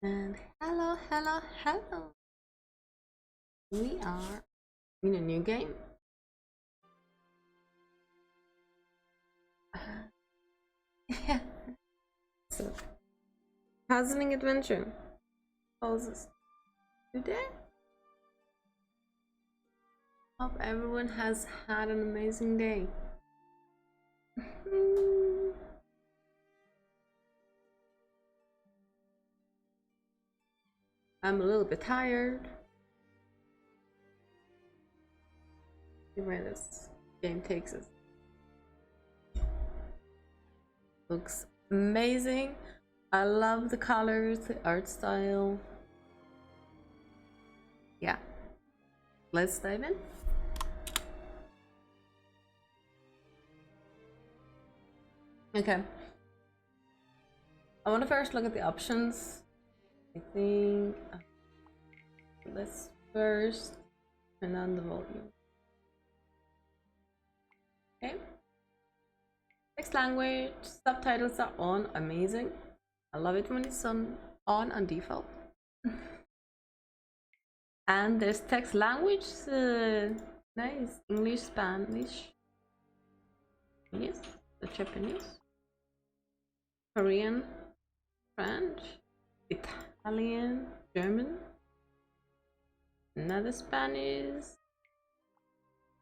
And hello, hello, hello. We are in a new game. Yeah. So, puzzling adventure. Poses today. Hope everyone has had an amazing day. I'm a little bit tired. See where this game takes us. Looks amazing. I love the colors, the art style. Yeah. Let's dive in. Okay. I want to first look at the options. I think let's first turn on the volume. Okay. Next language, subtitles are on, amazing. I love it when it's on default. And there's text language, nice. English, Spanish, yes, the Japanese, Korean, French, Italian, German, another Spanish,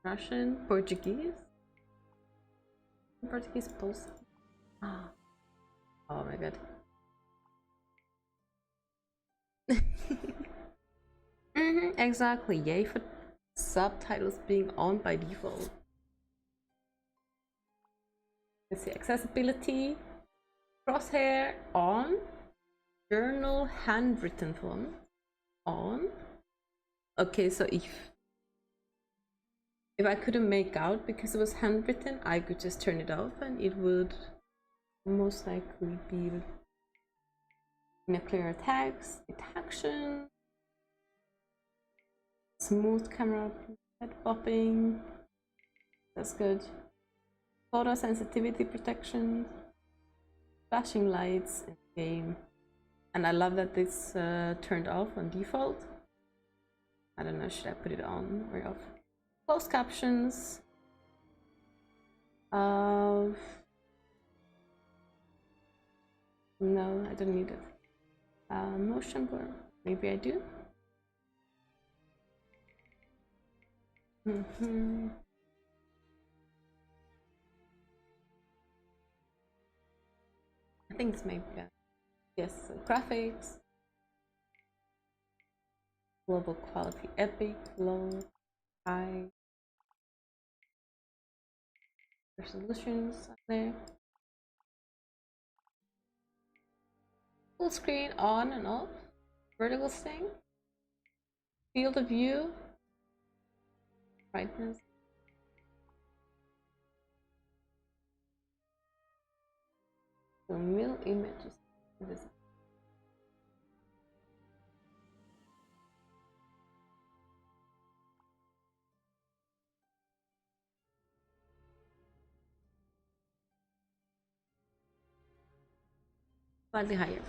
Russian, Portuguese. Portuguese post. Oh my god. Exactly. Yay for subtitles being on by default. Let's see. Accessibility. Crosshair on. Journal handwritten font on. Okay, so if I couldn't make out because it was handwritten, I could just turn it off and it would most likely be in a clearer text. Detection. Smooth camera, head popping. That's good. Photo sensitivity protection. Flashing lights in the game. And I love that this turned off on default. I don't know, should I put it on or off? Closed captions. No, I don't need it. Motion blur. Maybe I do. I think it's maybe yes. Graphics. Global quality, epic, low, high. Resolutions up there. Full screen on and off. Vertical thing. Field of view. Brightness. So middle images. Slightly higher.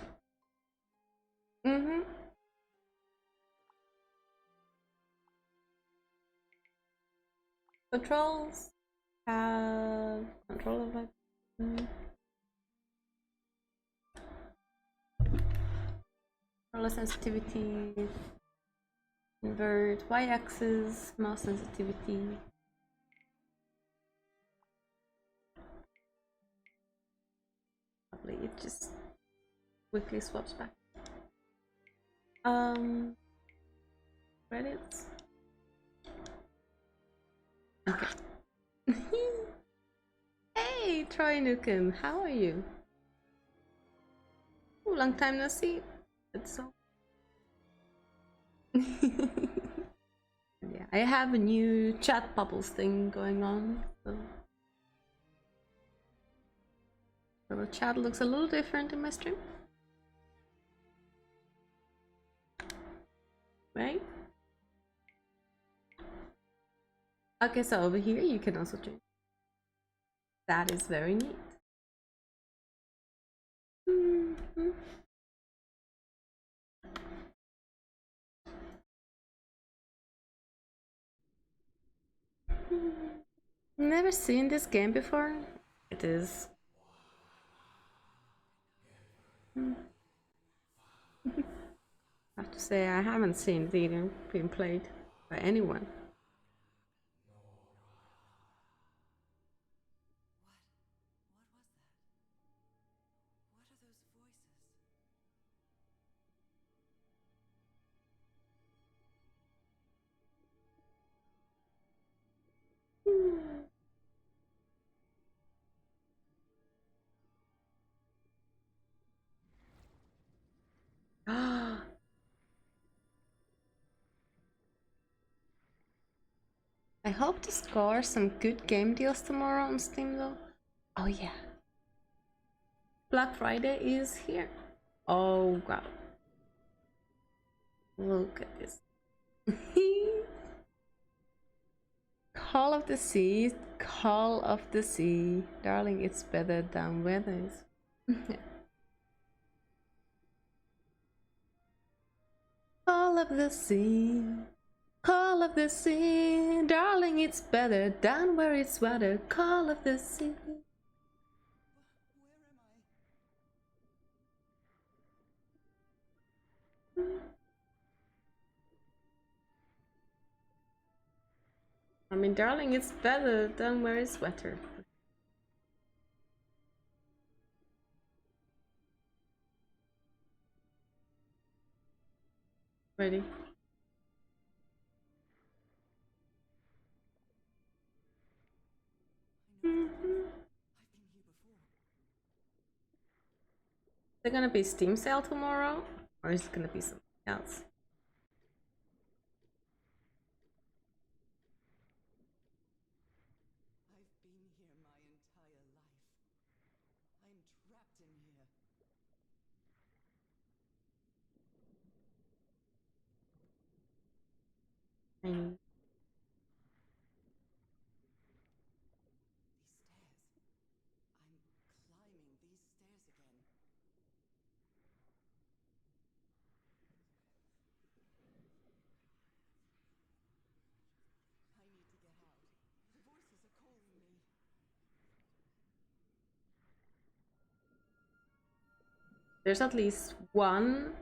Controls have control of it. Controller sensitivity. Invert y-axis. Mouse sensitivity. Probably it just quickly swaps back. Credits. Okay. Hey, Troy Nukem, how are you? Ooh, long time no see. It's so. Yeah, I have a new chat bubbles thing going on, so the chat looks a little different in my stream. Right? Okay, so over here you can also join. That is very neat. Never seen this game before. It is. I have to say, I haven't seen it either being played by anyone. Ah, I hope to score some good game deals tomorrow on Steam though. Oh yeah. Black Friday is here. Oh wow. Look at this. Call of the Sea, Call of the Sea. Darling, it's better than weathers. Call of the Sea. Call of the Sea. Darling, it's better than where it's weather. Call of the Sea. I mean, darling, it's better than where it's wetter. Ready? Is it gonna be Steam sale tomorrow? Or is it gonna be something else? I mean, there's at least one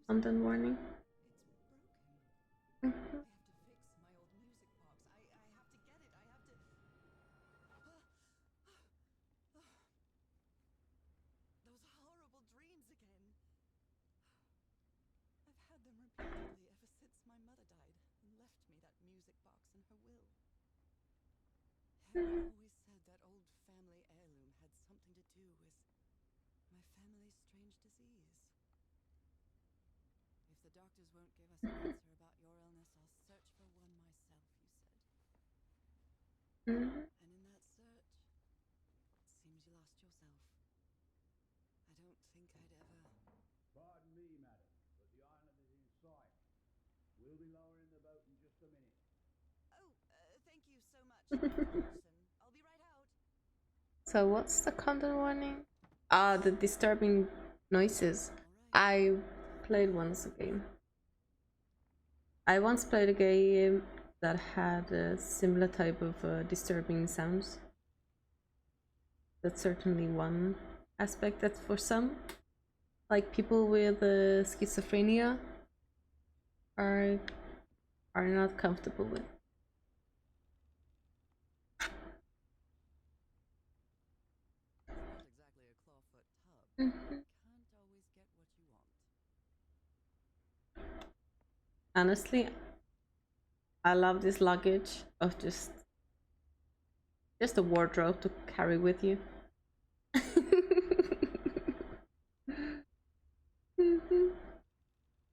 content warning. Mhm. Pardon me, madam, but the island is in sight. We'll be lowering the boat in just a minute. Oh, thank you so much, Dr. Wilson. I'll be right out. So what's the content warning? Ah, the disturbing noises. I played once a game. I once played a game that had a similar type of disturbing sounds. That's certainly one aspect that for some, like people with schizophrenia, are not comfortable with. Not exactly a clawfoot tub. Mhm. Can't always get what you want. Honestly, I love this luggage of just a wardrobe to carry with you.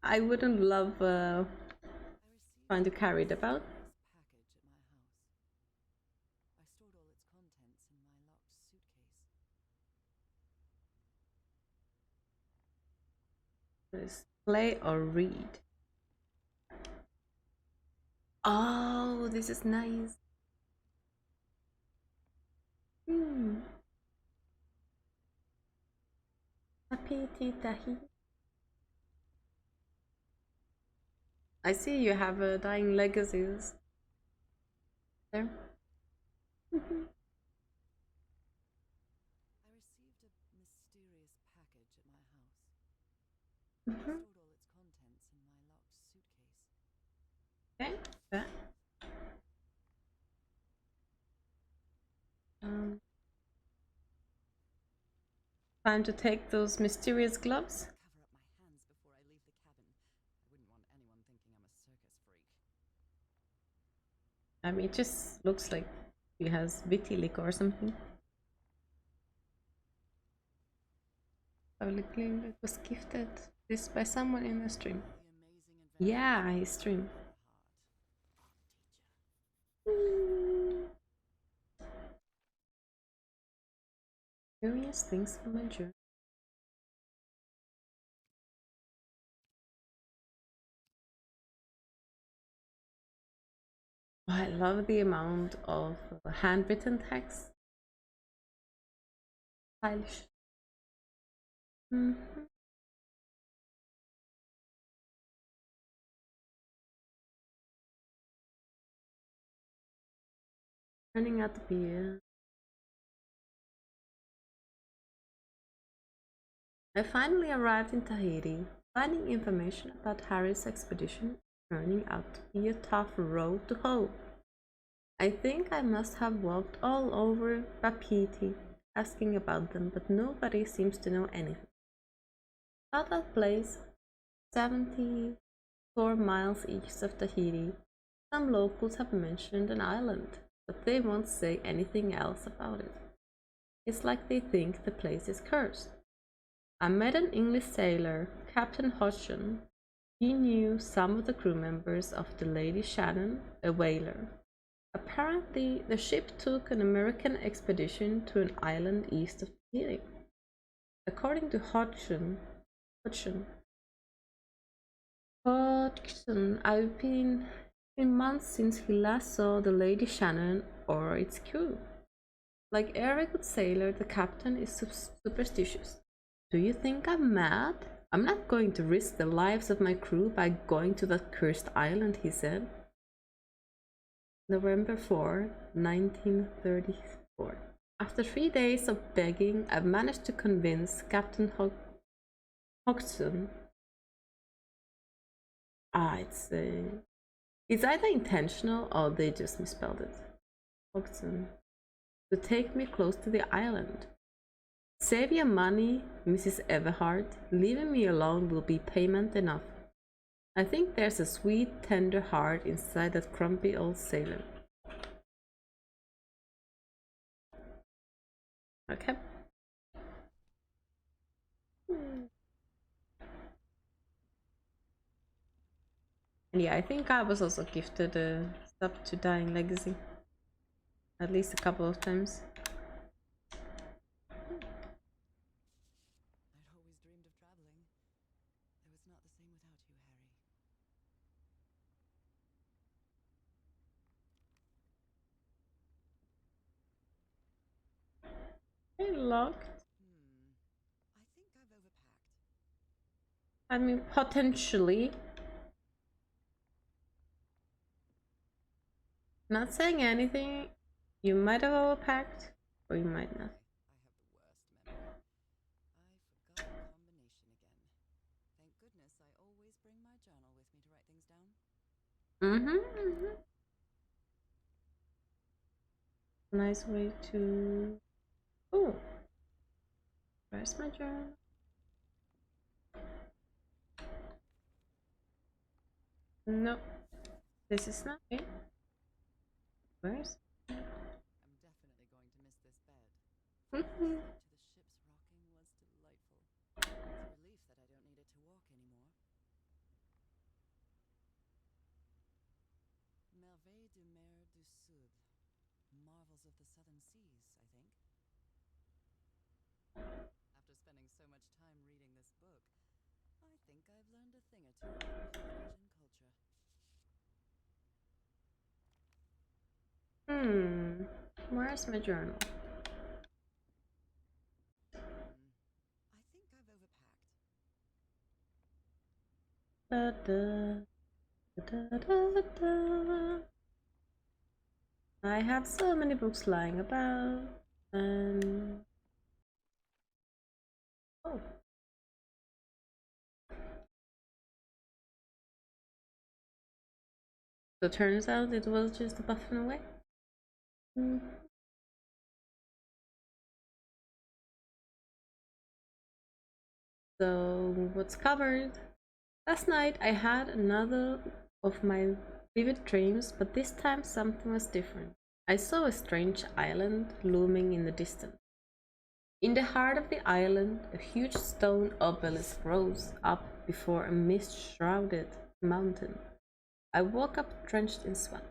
I wouldn't love trying to carry it about. Package at my house. I stored all its contents in my locked suitcase. Just play or read. Oh, this is nice. Hmm. Tapiti tahi. I see you have Dying Legacies there. I received a mysterious package at my house. I Mhm. stored all its contents in my locked suitcase. Okay. That. Um, Time to take those mysterious gloves. Cover up my hands before I leave the cabin. I wouldn't want anyone thinking I'm a circus freak. I mean, it just looks like he has vitiligo or something. Publicly, it was gifted this by someone in the stream. The amazing adventures Yeah, of his stream. teacher. Curious things from my journey. Oh, I love the amount of handwritten text. Stylish. Turning out to be. I finally arrived in Tahiti. Finding information about Harry's expedition turning out to be a tough road to hoe. I think I must have walked all over Bapiti asking about them, but nobody seems to know anything. About that place, 74 miles east of Tahiti, some locals have mentioned an island, but they won't say anything else about it. It's like they think the place is cursed. I met an English sailor, Captain Hodgson. He knew some of the crew members of the Lady Shannon, a whaler. Apparently, the ship took an American expedition to an island east of Tahiti. According to Hodgson, I've been months since he last saw the Lady Shannon or its crew. Like every good sailor, the captain is superstitious. Do you think I'm mad? I'm not going to risk the lives of my crew by going to that cursed island, he said. November 4, 1934. After 3 days of begging, I've managed to convince Captain Hodgson. It's either intentional or they just misspelled it. Hodgson. To take me close to the island. Save your money, Mrs. Everhart. Leaving me alone will be payment enough. I think there's a sweet, tender heart inside that grumpy old sailor. Okay. And yeah, I think I was also gifted a Stop to Dying Legacy. At least a couple of times. I'd always dreamed of traveling. Though it's not the same without you, Harry. Hey, locked. I think I've overpacked. I mean, potentially. Not saying anything. You might have overpacked, or you might not. I have the worst memory. I forgot the combination again. Thank goodness I always bring my journal with me to write things down. Nice way to. Oh, where's my journal? No, this is not it. Where's? I'm definitely going to miss this bed. The flight to the ship's rocking was delightful. It's a relief that I don't need it to walk anymore. Merveilles de mer du Sud. Marvels of the southern seas, I think. After spending so much time reading this book, I think I've learned a thing or two about Polynesian culture. Where's my journal? I think I've overpacked. Da, da, da, da, da. I had so many books lying about, and oh, so it turns out it was just a buffing away. So what's covered? Last night I had another of my vivid dreams, but this time something was different. I saw a strange island looming in the distance. In the heart of the island, a huge stone obelisk rose up before a mist-shrouded mountain. I woke up drenched in sweat.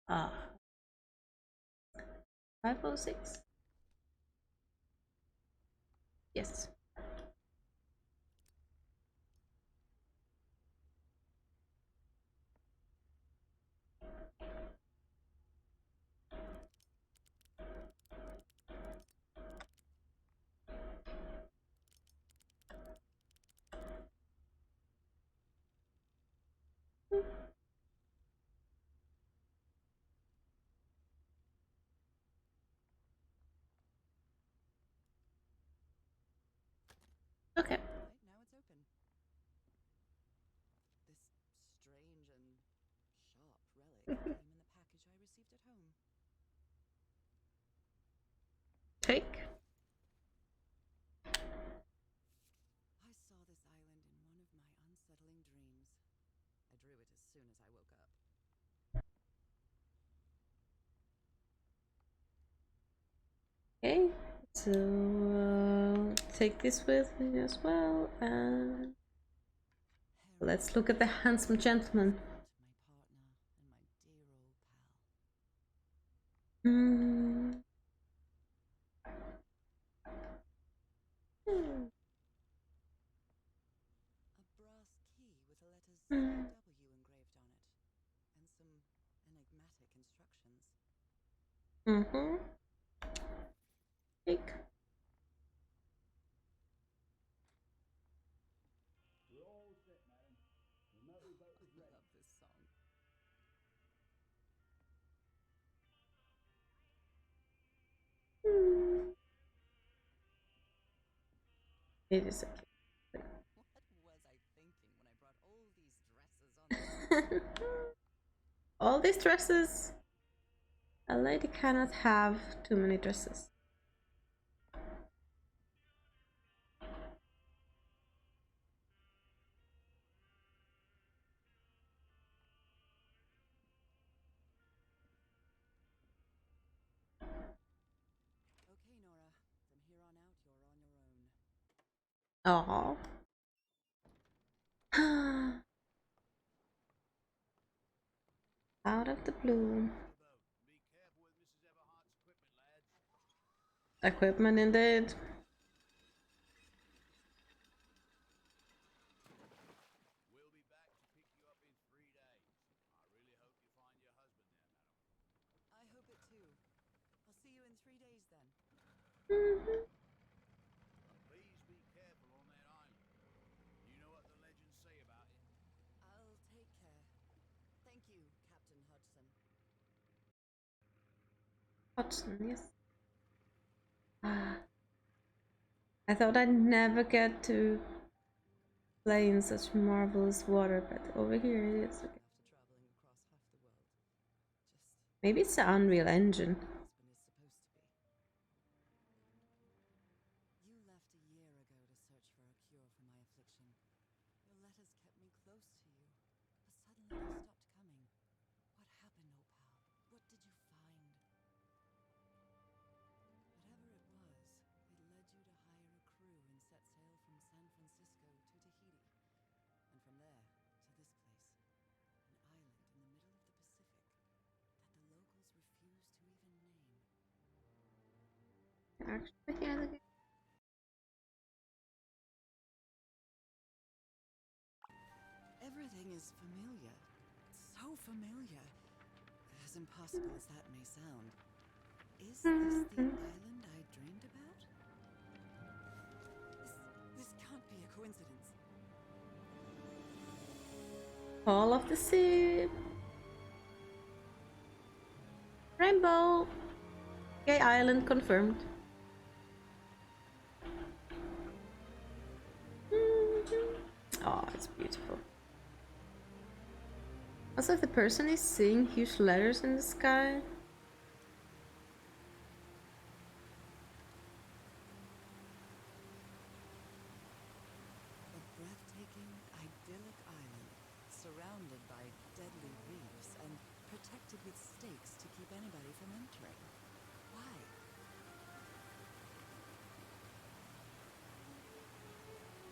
Ah, 506? Yes. Okay. Right, now it's open. This strange and sharp relic came in the package I received at home. Take. I saw this island in one of my unsettling dreams. I drew it as soon as I woke up. Okay. So take this with me as well, and let's look at the handsome gentleman. My partner and my dear old pal. Hmm. A brass key with the letters W engraved on it, and some enigmatic instructions. Mm-hmm. Take. We're all set, madam. The motorboat is I ready. love this song. It is What was I thinking when I brought all these dresses on okay. All these dresses. A lady cannot have too many dresses. Okay, Nora. From here on out, you're on your own. Oh. Out of the blue. Be careful with Mrs. Everhart's equipment, lads. Equipment indeed. We'll be back to pick you up in 3 days. I really hope you find your husband there, madam. I hope it too. I'll see you in 3 days then. Please be careful on that island. You know what the legends say about it? I'll take care. Thank you, Captain Hudson. Hudson, yes. I thought I'd never get to play in such marvelous water, but over here it is. Okay. After traveling across half the world, just Maybe it's the Unreal Engine. my husband is supposed to be. You left a year ago to search for a cure for my affliction. Your letters kept me close to you, but suddenly they stopped coming. What happened, old pal? What did you find? Whatever it was, it led you to hire a crew and set sail from San Francisco to Tahiti, and from there to this place, an island in the middle of the Pacific that the locals refuse to even name. Actually, yeah, okay. Everything is familiar. So familiar. As impossible as that may sound. Is this the island I dreamed about? This can't be a coincidence. Call of the sea. Rainbow. Gay Island confirmed. Oh, it's beautiful. Also, if the person is seeing huge letters in the sky. A breathtaking, idyllic island, surrounded by deadly reefs and protected with stakes to keep anybody from entering. Why?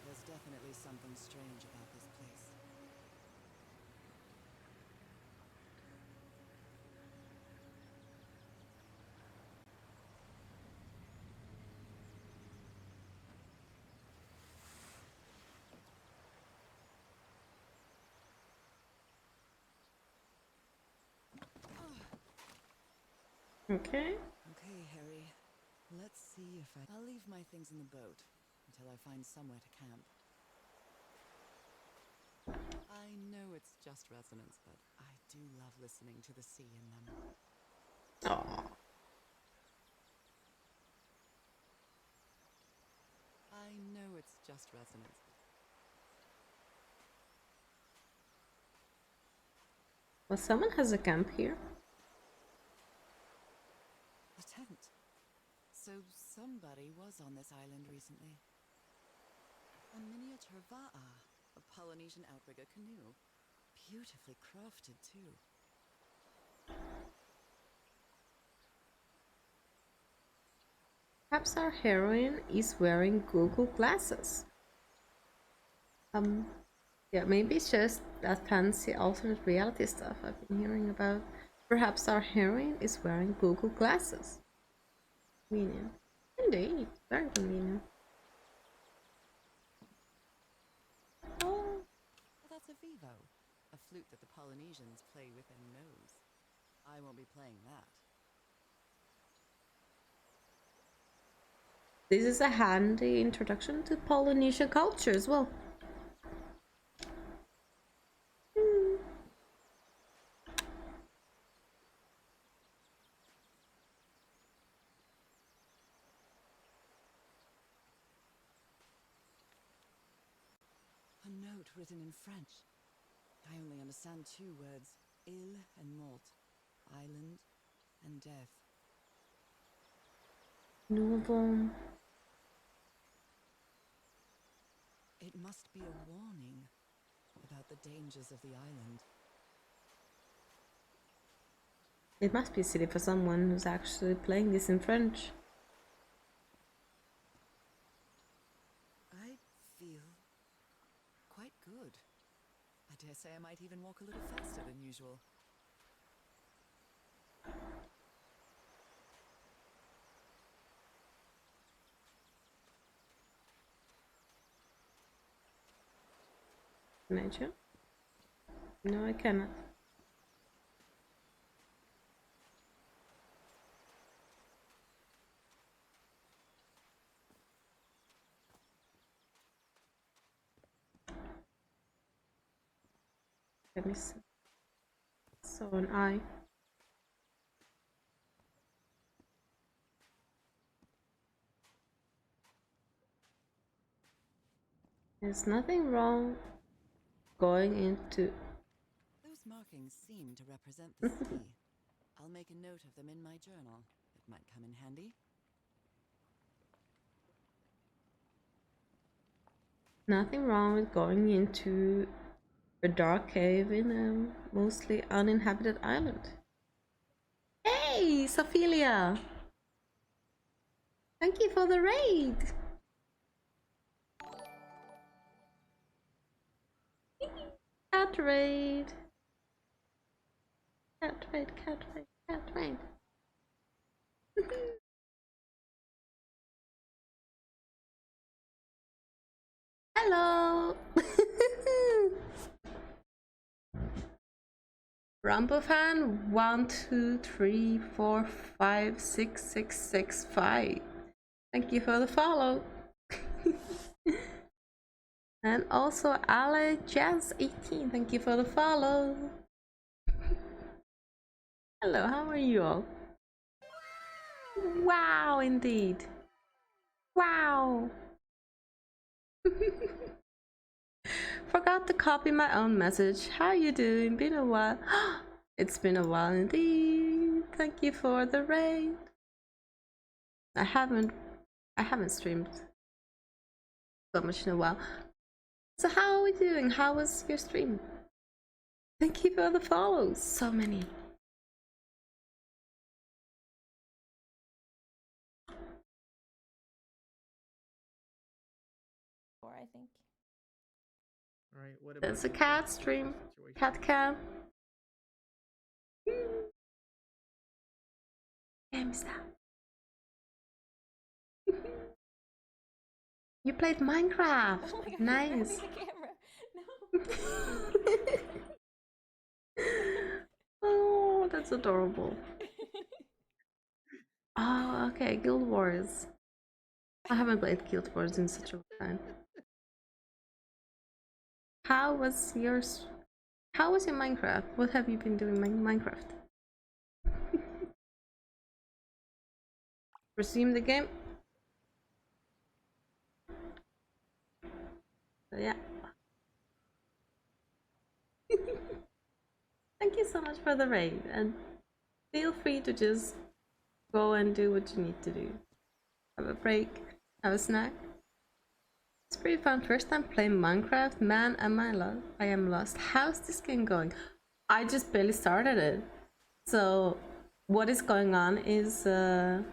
There's definitely something strange about this place. Okay. Okay, Harry. Let's see if I'll leave my things in the boat until I find somewhere to camp. I know it's just resonance, but I do love listening to the sea in them. Oh. I know it's just resonance. Well, someone has a camp here. A tent. So somebody was on this island recently. A miniature va'a, a Polynesian outrigger canoe. Beautifully crafted, too. Perhaps our heroine is wearing Google glasses. Yeah, maybe it's just that fancy alternate reality stuff I've been hearing about. Perhaps our heroine is wearing Google glasses. Convenient. Indeed, very convenient. Oh, well, that's a vivo. A flute that the Polynesians play with their nose. I won't be playing that. This is a handy introduction to Polynesian culture as well. A note written in French. I only understand two words. Île and mort. Island and death. Nous avons... It must be a warning about the dangers of the island. It must be silly for someone who's actually playing this in French. I feel quite good. I dare say I might even walk a little faster than usual. Can I jump? No, I cannot. Let me see. So an eye. There's nothing wrong going into... Those markings seem to represent the sea. I'll make a note of them in my journal. It might come in handy. Nothing wrong with going into a dark cave in a mostly uninhabited island. Hey, Sophelia! Thank you for the raid! Cat raid! Cat raid, cat raid, cat raid. Hello! Rumble fan 1, 2, 3, 4, 5, 6, 6, 6, 5. Thank you for the follow. And also Ale Jazz 18, thank you for the follow. Hello, how are you all? Wow, indeed. Wow. Forgot to copy my own message. How you doing? Been a while. It's been a while indeed. Thank you for the raid. I haven't streamed so much in a while. So how are we doing? How was your stream? Thank you for the follows. So many. I think. All right, what about There's a cat stream. Cat cam. Game stop. You played Minecraft. Oh my god, Nice. the camera. No. Oh, that's adorable. Oh, okay, Guild Wars. I haven't played Guild Wars in such a long time. How was your Minecraft? What have you been doing in Minecraft? Resume the game. So yeah. Thank you so much for the raid, and feel free to just go and do what you need to do. Have a break, have a snack. It's pretty fun. First time playing Minecraft. Man, I am lost. How's this game going? I just barely started it. So what is going on is well,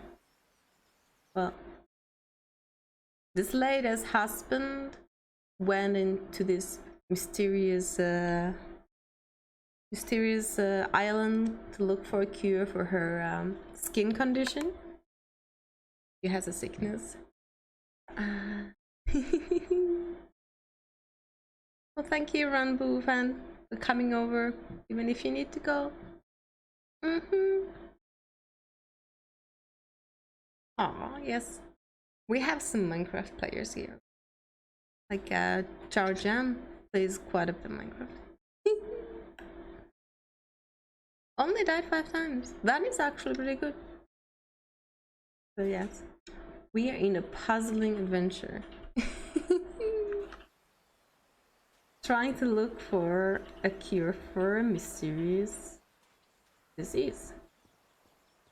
this lady's husband went into this mysterious island to look for a cure for her skin condition. She has a sickness. Well, thank you, Ranboo fan, for coming over, even if you need to go. Oh, yes. We have some Minecraft players here. Like, Charjam plays quite a bit of Minecraft. Only died 5 times. That is actually pretty good. So yes, we are in a puzzling adventure. Trying to look for a cure for a mysterious disease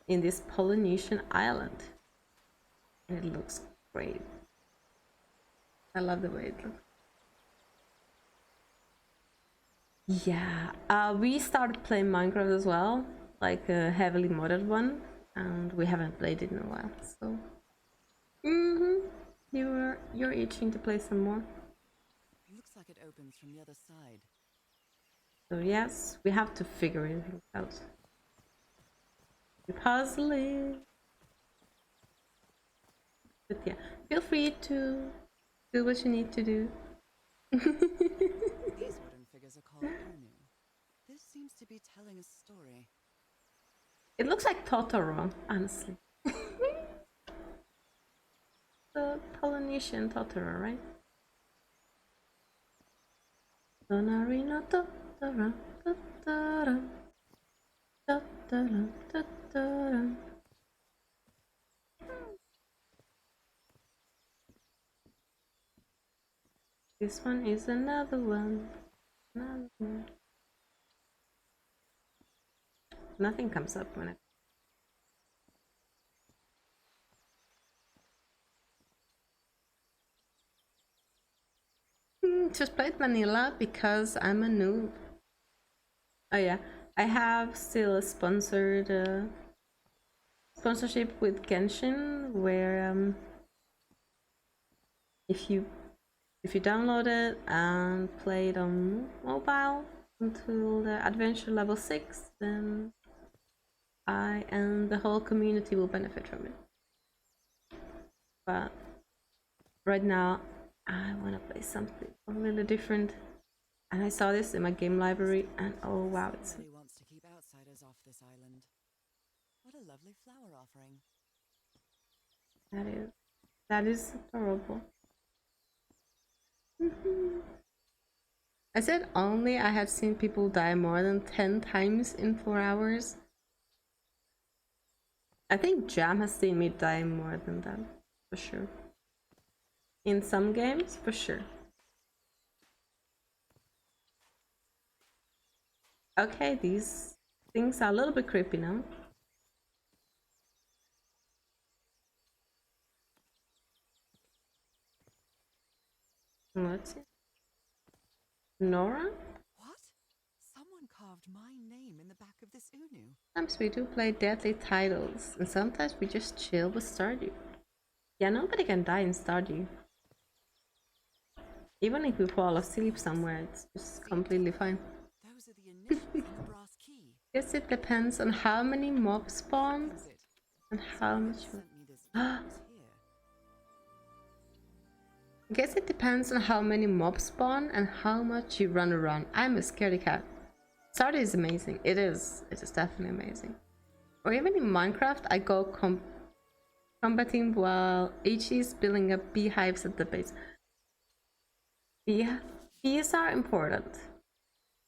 in this Polynesian island. And it looks great. I love the way it looks. Yeah, we started playing Minecraft as well, like a heavily modded one, and we haven't played it in a while. So, you're itching to play some more. Looks like it opens from the other side. So yes, we have to figure it out. We're puzzling. But yeah, feel free to do what you need to do. These wooden figures are called GOOOO. This seems to be telling a story. It looks like Totoro, honestly. The Polynesian Totoro, right? Tonarino Totoro, Totoro, Totoro, Totoro. This one is another one. Another one. Nothing comes up when I. Just played vanilla because I'm a noob. Oh yeah, I have still a sponsored sponsorship with Genshin, where if you download it and play it on mobile until the adventure level 6, then I and the whole community will benefit from it. But right now, I want to play something really different. And I saw this in my game library, and oh wow, it's Really wants to keep outsiders off this island. What a lovely flower offering. that is adorable. I said only I have seen people die more than 10 times in 4 hours. I think Jam has seen me die more than that, for sure. In some games, for sure. Okay, these things are a little bit creepy now. What's it? Nora? What? Someone carved my name in the back of this Unu. Sometimes we do play deadly titles, and sometimes we just chill with Stardew. Yeah, nobody can die in Stardew. Even if we fall asleep somewhere, it's just completely fine. Those are the initials on the brass key. Guess it depends on how many mobs spawn Is it? and how Someone much. else sent me this news here. Guess it depends on how many mobs spawn and how much you run around. I'm a scaredy cat. Stardew is amazing. It is. It is definitely amazing. Or even in Minecraft, I go combating while H is building up beehives at the base. Bees are important.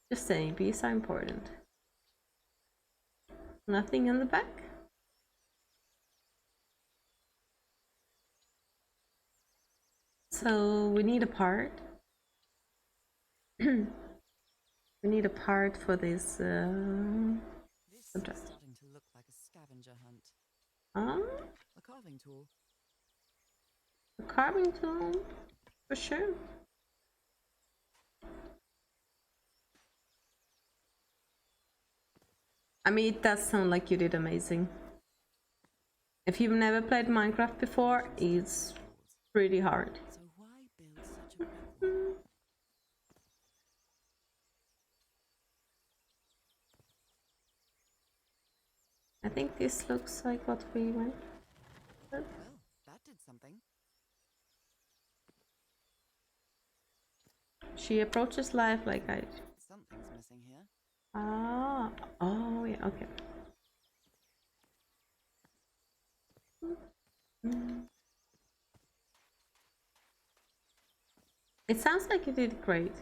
Just saying, bees are important. Nothing in the back? So we need a part. We need a part for this This is subject. starting to look like a scavenger hunt. Ah, A carving tool. a carving tool, for sure. I mean, it does sound like you did amazing. If you've never played Minecraft before, it's pretty hard. So why build such a big one? I think this looks like what we went with. Well, that did something. She approaches life like I do. Something's missing here. Ah, oh yeah, okay. It sounds like you did great.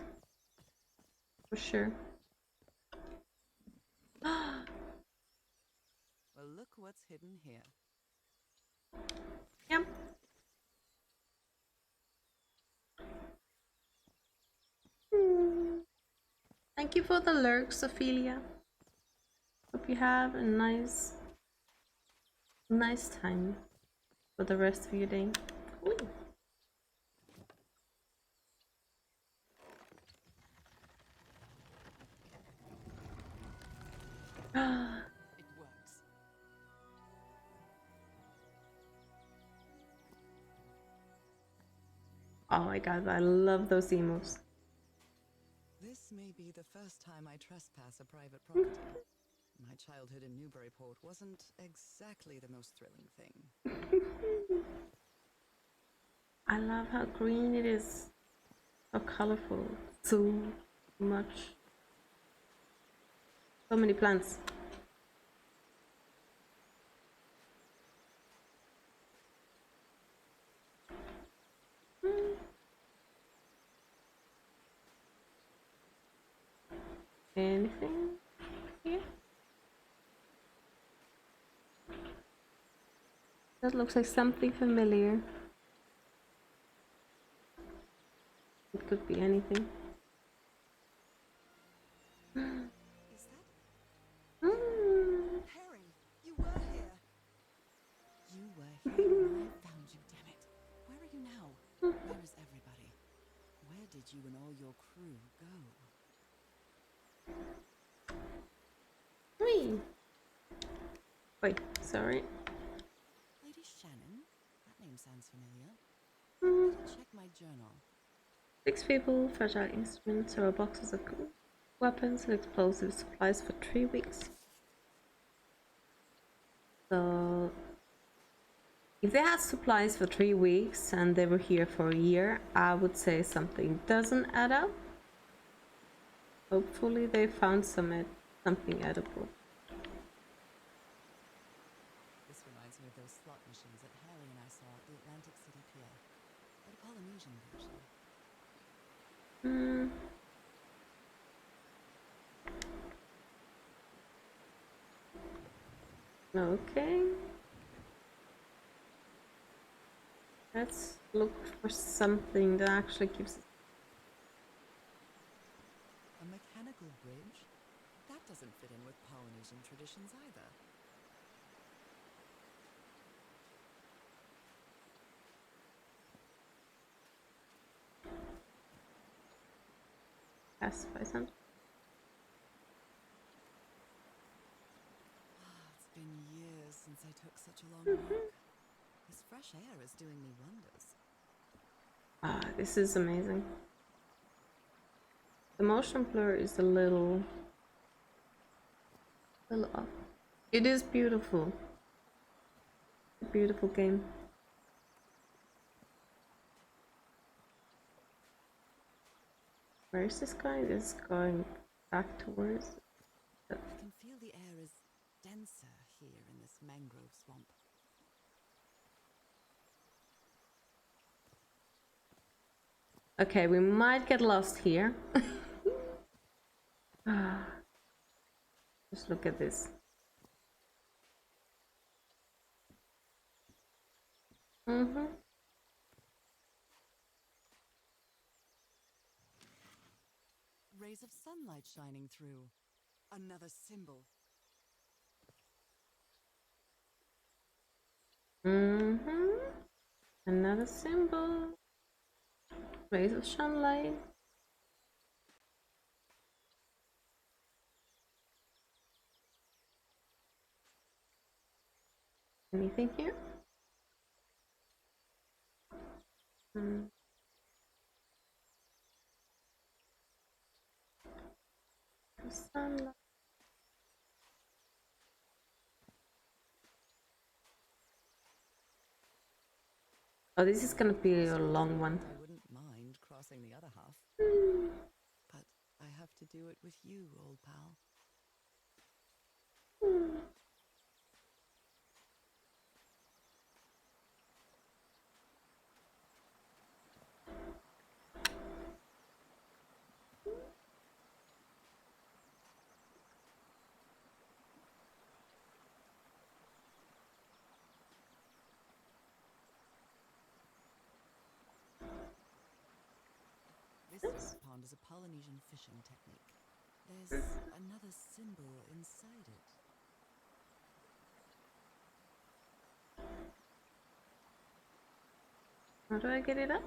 For sure. Well, look what's hidden here. Yep. Thank you for the lurks, Ophelia. Hope you have a nice time for the rest of your day. Cool. It works. Oh my god, I love those emotes. This may be the first time I trespass a private property. My childhood in Newburyport wasn't exactly the most thrilling thing. I love how green it is. So colorful. So much. So many plants. Anything here? That looks like something familiar. It could be anything. Is that Mm. Harry? You were here. You were here when I found you, damn it. Where are you now? Where is everybody? Where did you and all your crew go? Whee! Wait, sorry. Lady Shannon? That name sounds familiar. Mm. Let me check my journal. 6 people, fragile instruments, several boxes of weapons and explosive supplies for 3 weeks. So, if they had supplies for 3 weeks and they were here for a year, I would say something doesn't add up. Hopefully they found something edible. This reminds me of those slot machines that Harry and I saw at the Atlantic City Pier. But a Polynesian version. Mm. Okay. Let's look for something that actually gives us. A mechanical bridge? That doesn't fit in with Polynesian traditions either. Pass by something. It's been years since I took such a long walk. This fresh air is doing me wonders. Ah, this is amazing. The motion blur is a little off. It is beautiful. A beautiful game. Where is this going? This is going back towards. I can feel the air is denser here in this mangrove swamp. Okay, we might get lost here. Just look at this. Rays of sunlight shining through. Another symbol. Another symbol. Rays of sunlight. Anything here? Sunlight. Oh, this is gonna be a long one. I wouldn't mind crossing the other half. But I have to do it with you, old pal. This pond is a Polynesian fishing technique. There's another symbol inside it. How do I get it up?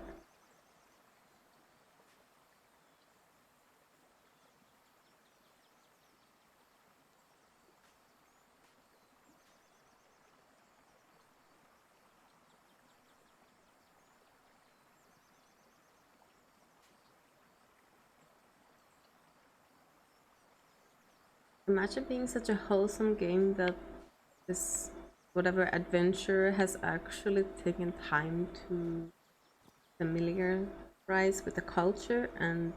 Imagine being such a wholesome game that this whatever adventure has actually taken time to familiarize with the culture and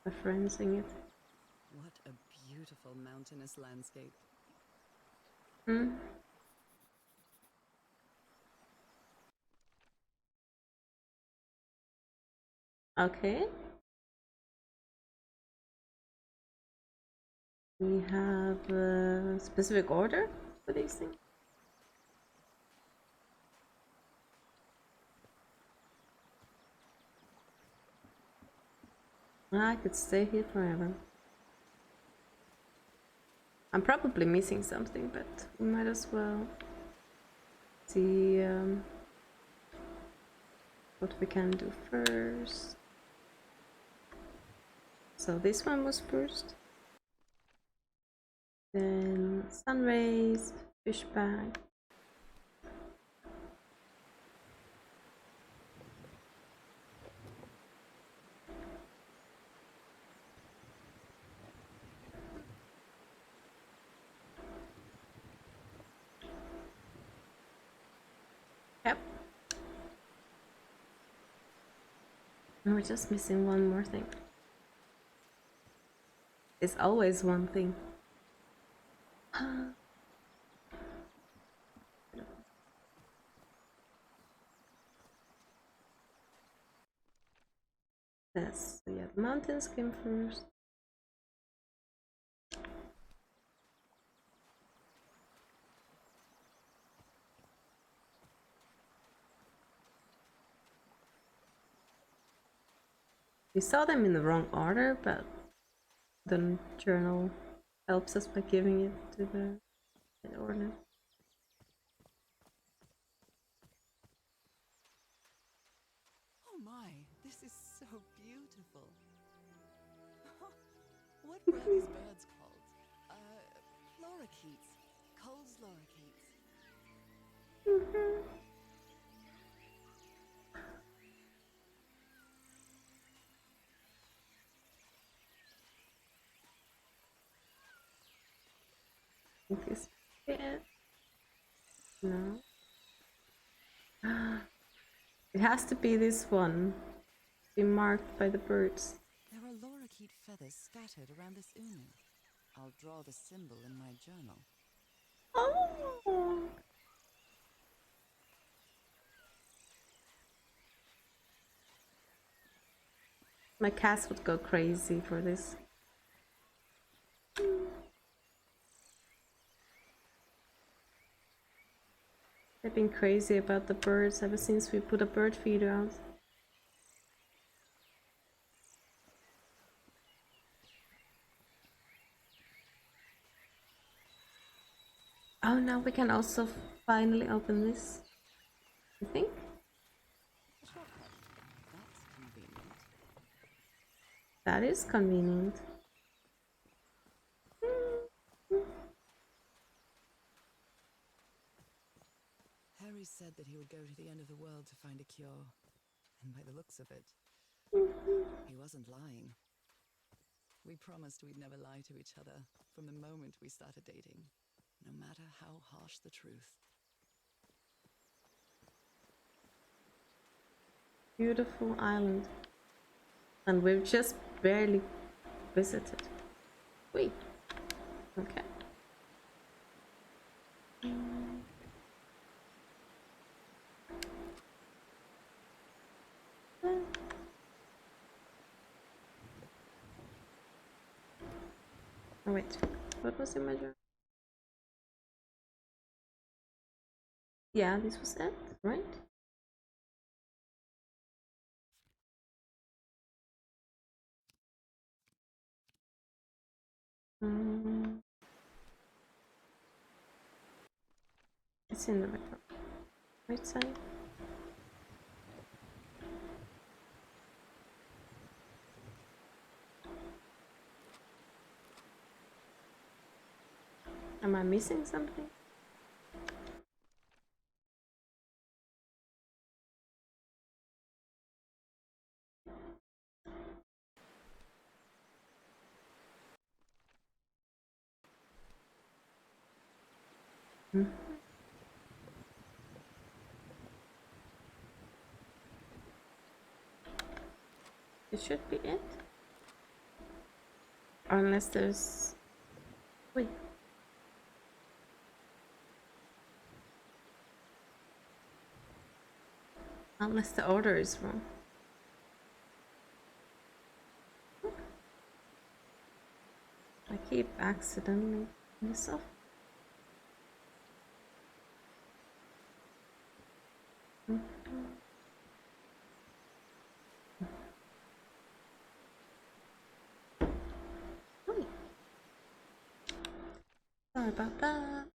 referencing it. What a beautiful mountainous landscape. Okay. We have a specific order for these things. I could stay here forever. I'm probably missing something, but we might as well see what we can do first. So this one was first. Then sun rays, fish bag. Yep. And we're just missing one more thing. It's always one thing. Yes, so yeah, the mountains came first. We saw them in the wrong order, but the journal helps us by giving it to the right order. Oh my, this is so beautiful. What were these birds called? Lorikeets. Cole's lorikeets. I think this is it. No. It has to be this one. Be marked by the birds. There are lorikeet feathers scattered around this unu. I'll draw the symbol in my journal. Oh! My cats would go crazy for this. They've been crazy about the birds ever since we put a bird feeder out. Oh, now we can also finally open this. I think. A shortcut. That's convenient. That is convenient. Harry said that he would go to the end of the world to find a cure. And by the looks of it, he wasn't lying. We promised we'd never lie to each other from the moment we started dating, no matter how harsh the truth. Beautiful island. And we've just barely visited. Wait. Okay. Oh wait, what was in my journal? Yeah, this was it, right? It's in the right side. Am I missing something? It should be it. Unless there's... Wait. Unless the order is wrong. I keep accidentally this off. Sorry about that.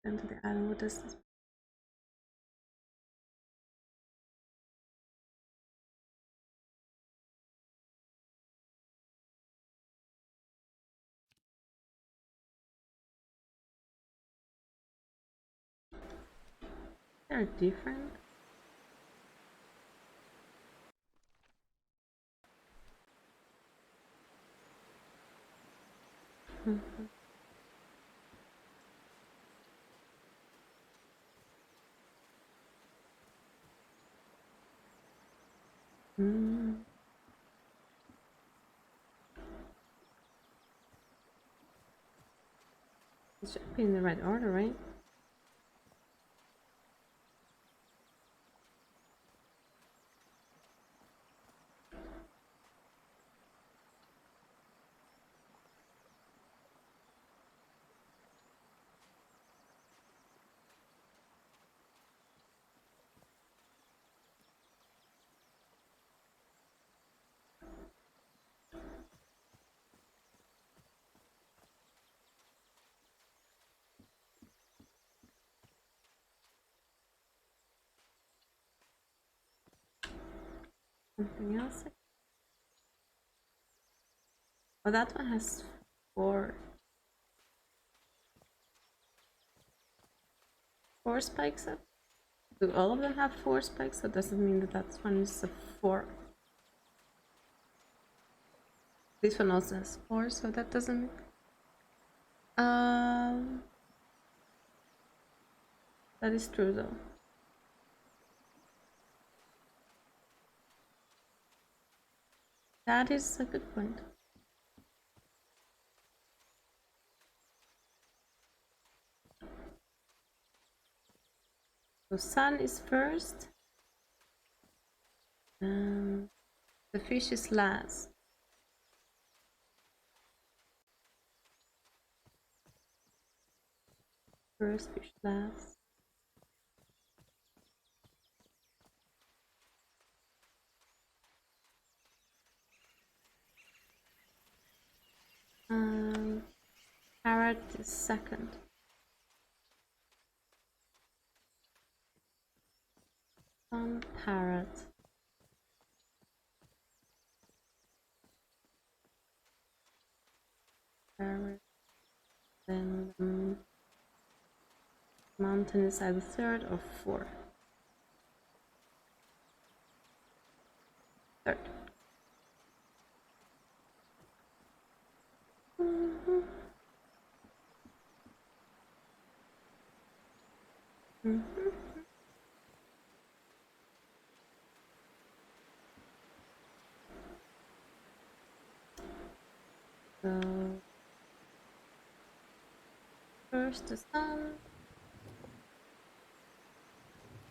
Into the island. What does this? They're different. It should be in the right order, right? Something else? Oh, that one has 4 spikes up. Do all of them have 4 spikes? So does it mean that that one is a 4? This one also has 4, so that doesn't. That is true though. That is a good point. So sun is first. The fish is last. First fish last. Parrot is second. Parrot. Parrot. Then mountain is either third or fourth. Third. So first the sun,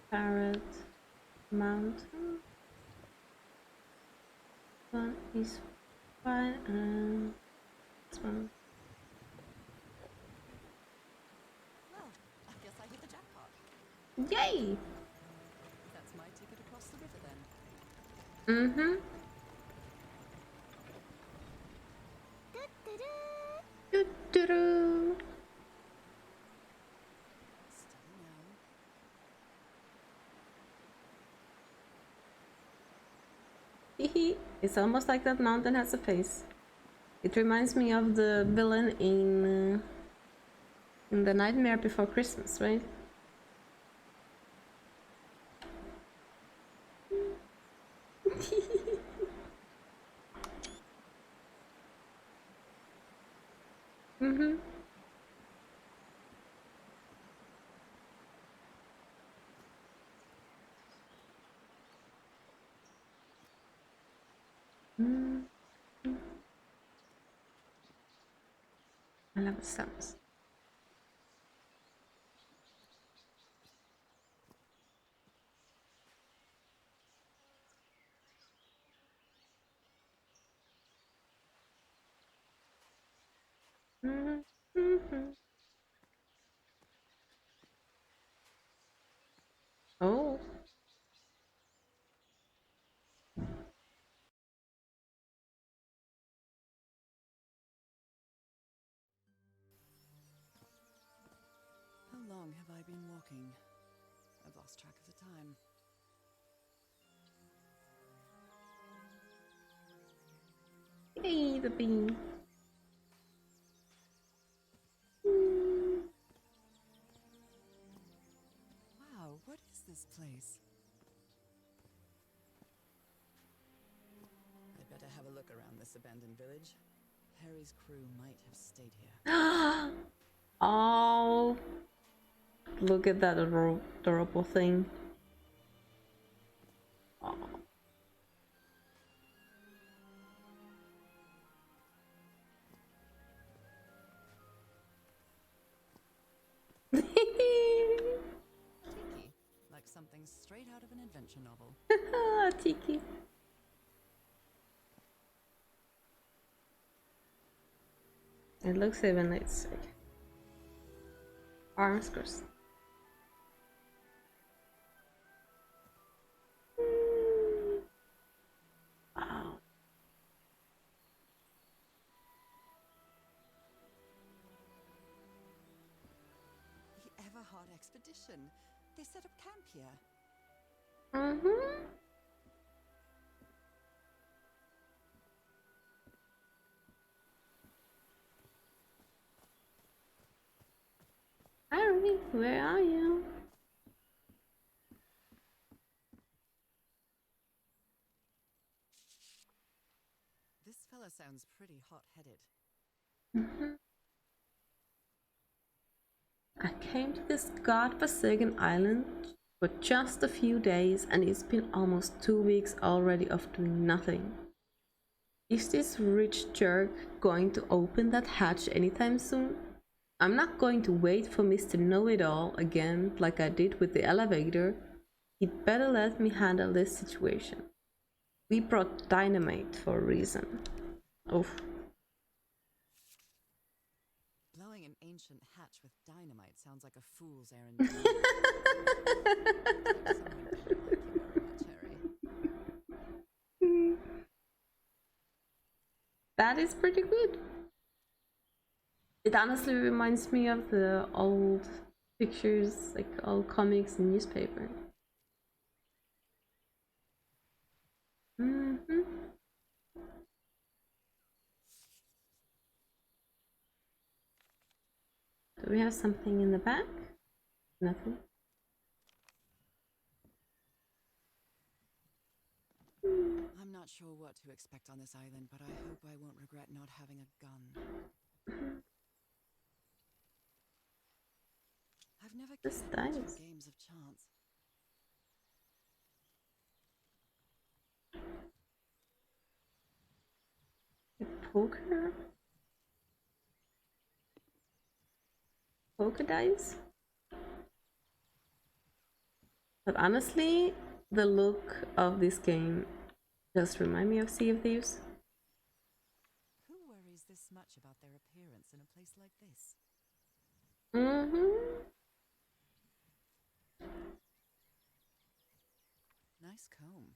parrot, mountain. One is fine, and this one. Well, I guess I hit the jackpot. Yay! That's my ticket across the river then. Mm-hmm. Doo-doo-doo. Steady now. Hehe. It's almost like that mountain has a face. It reminds me of the villain in The Nightmare Before Christmas, right? Mm-hmm. I love the sounds. Oh. How long have I been walking? I've lost track of the time. Yay, the bean. Wow, what is this place? I'd better have a look around this abandoned village. Harry's crew might have stayed here. Oh, look at that adorable thing. Oh. Tiki, like something straight out of an adventure novel. Tiki. It looks even it's like arms crossed. Wow. The Everhard expedition. They set up camp here. Mm-hmm. Harry, where are you? This fella sounds pretty hot-headed. I came to this godforsaken island for just a few days and it's been almost 2 weeks already of doing nothing. Is this rich jerk going to open that hatch anytime soon? I'm not going to wait for Mr. Know-It-All again like I did with the elevator. He'd better let me handle this situation. We brought dynamite for a reason. Oof. Blowing an ancient hatch with dynamite sounds like a fool's errand to me. Looks like someone didn't like you very much, Harry. That is pretty good. It honestly reminds me of the old pictures, like old comics and newspaper. Do we have something in the back? Nothing. I'm not sure what to expect on this island, but I hope I won't regret not having a gun. I've never This cared much dice. for games of chance. Poker? Poker dice? But honestly, the look of this game just reminds me of Sea of Thieves. Who worries this much about their appearance in a place like this? Nice comb.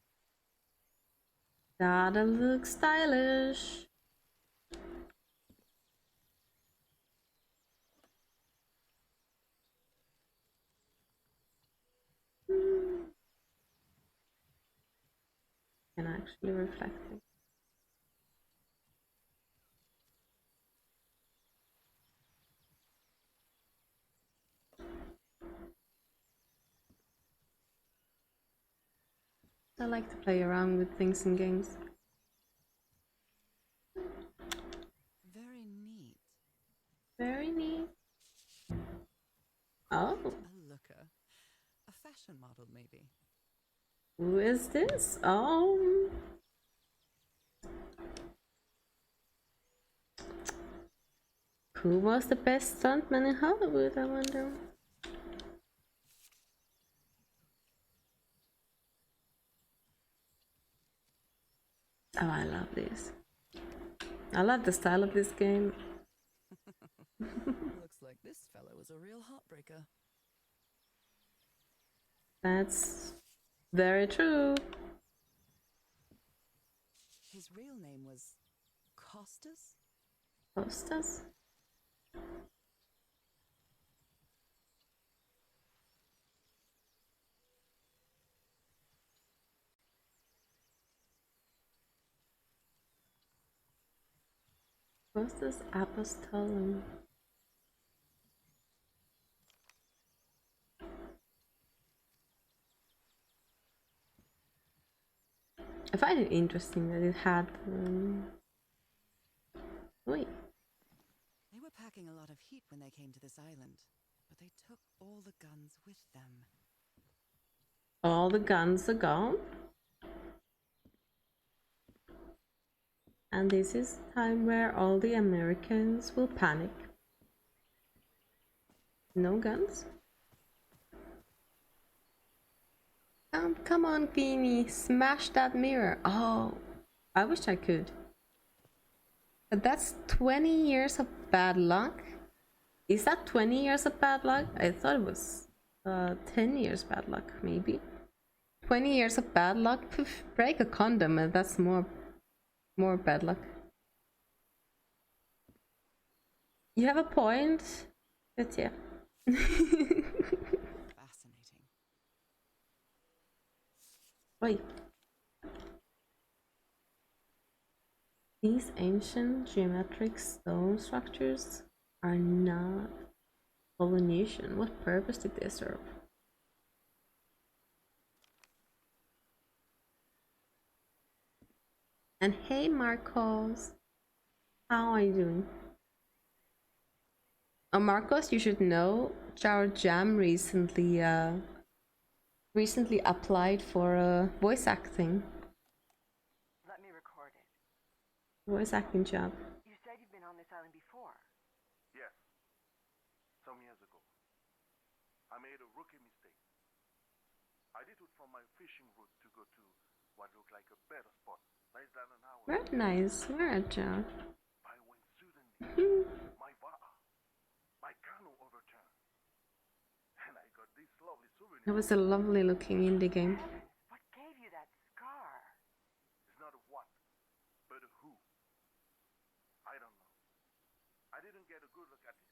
Gotta look stylish. And actually reflecting. I like to play around with things in games. Very neat. Very neat. Oh, A looker. A fashion model, maybe. who is this? Oh. Who was the best stuntman in Hollywood, I wonder? Oh, I love this. I love the style of this game. Looks like this fellow was a real heartbreaker. That's very true. His real name was Costas? Costas? Costas Apostolum. I find it interesting that it had. Wait. They were packing a lot of heat when they came to this island, but they took all the guns with them. All the guns are gone. And this is the time where all the Americans will panic. No guns? Come on, Beanie, smash that mirror. Oh, I wish I could. But that's 20 years of bad luck. Is that 20 years of bad luck? I thought it was 10 years bad luck, maybe. 20 years of bad luck? Poof, break a condom and that's more bad luck. You have a point, but yeah. Fascinating. Wait. These ancient geometric stone structures are not Polynesian. What purpose did they serve? And hey Marcos, how are you doing? Oh Marcos, you should know Jar Jam recently applied for a voice acting job. You said you've been on this island before. Yes, some years ago. I made a rookie mistake. I did it from my fishing route to go to what looked like a better spot, less than an hour. Very nice, very Jar. I went suddenly, my canoe overturned, and I got this lovely souvenir. It was a lovely looking indie game. Heavens, what gave you that scar? It's not a what, but a who. I don't know. I didn't get a good look at it,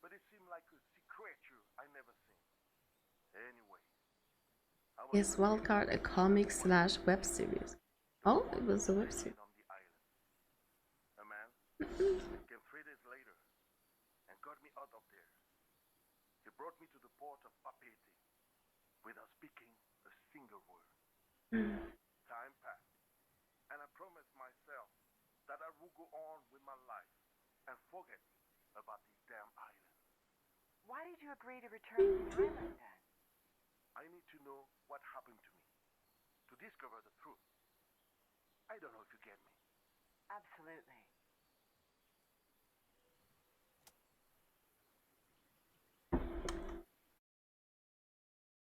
but it seemed like a sea creature I never seen. Anyway, I was Yes, Wildcard, a comic / web series. Oh, it was a web series. on the island. A man came 3 days later and got me out of there. He brought me to the port of Papeete without speaking a single word. Time passed, and I promised myself that I would go on with my life and forget about this damn island. Why did you agree to return to the island then? I need to know what happened to me, to discover the truth. I don't know if you get me. Absolutely.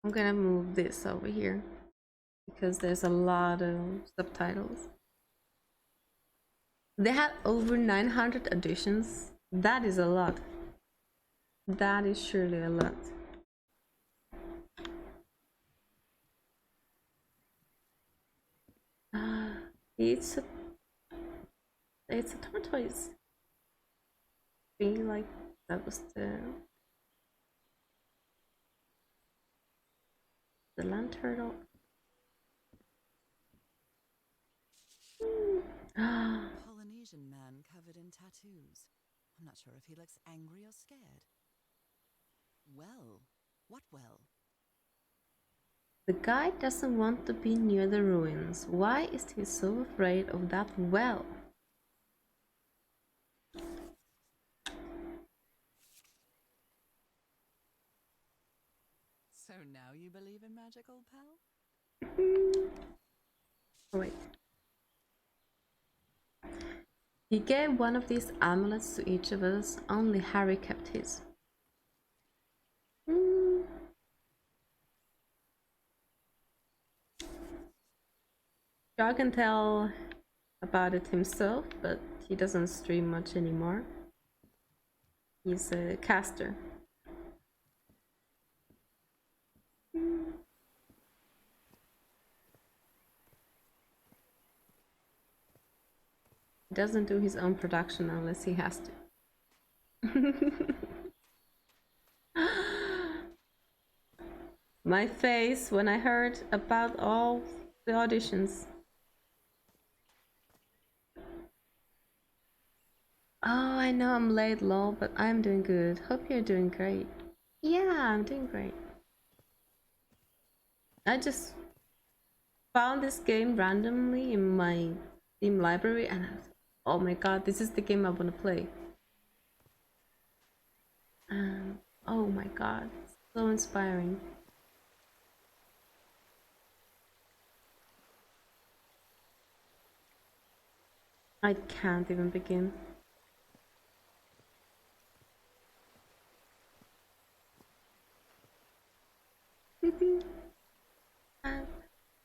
I'm gonna move this over here because there's a lot of subtitles. They had over 900 editions. That is a lot. That is surely a lot. It's a tortoise. Being like that was the land turtle. Polynesian man covered in tattoos. I'm not sure if he looks angry or scared. Well, what well? The guy doesn't want to be near the ruins. Why is he so afraid of that well? So now you believe in magic, old pal? Oh, wait. He gave one of these amulets to each of us. Only Harry kept his. Jar can tell about it himself, but he doesn't stream much anymore. He's a caster. He doesn't do his own production unless he has to. My face when I heard about all the auditions. Oh, I know I'm late, lol, but I'm doing good. Hope you're doing great. Yeah, I'm doing great. I just found this game randomly in my Steam library and I was, oh my god, this is the game I want to play. Oh my god, so inspiring. I can't even begin.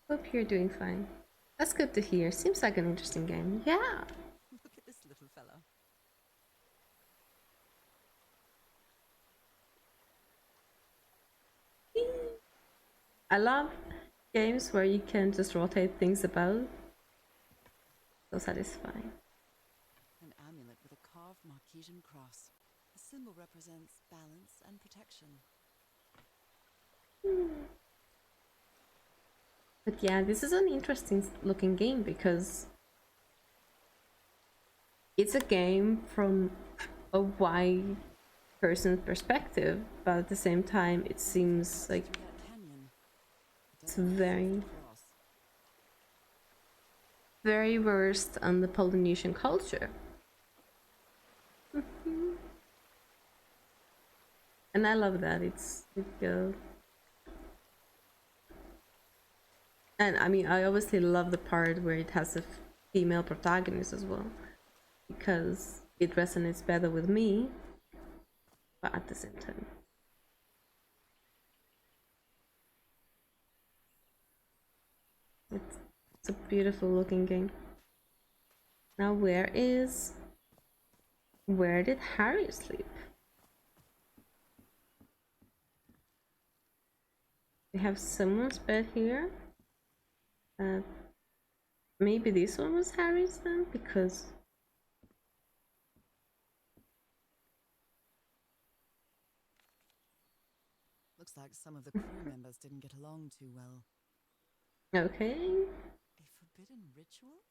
Hope you're doing fine. That's good to hear. Seems like an interesting game. Yeah. Look at this little fella. I love games where you can just rotate things about. So satisfying. An amulet with a carved Marquesian cross. The symbol represents balance and protection. But yeah, this is an interesting looking game because it's a game from a wide person's perspective, but at the same time, it seems like That canyon. It it's doesn't very, cross. very versed on the Polynesian culture. And I love that. It's and I mean, I obviously love the part where it has a female protagonist as well, because it resonates better with me, but at the same time. It's a beautiful looking game. Now where did Harry sleep? We have someone's bed here. Maybe this one was Harry's then, because Looks like some of the crew members didn't get along too well. okay. A forbidden ritual?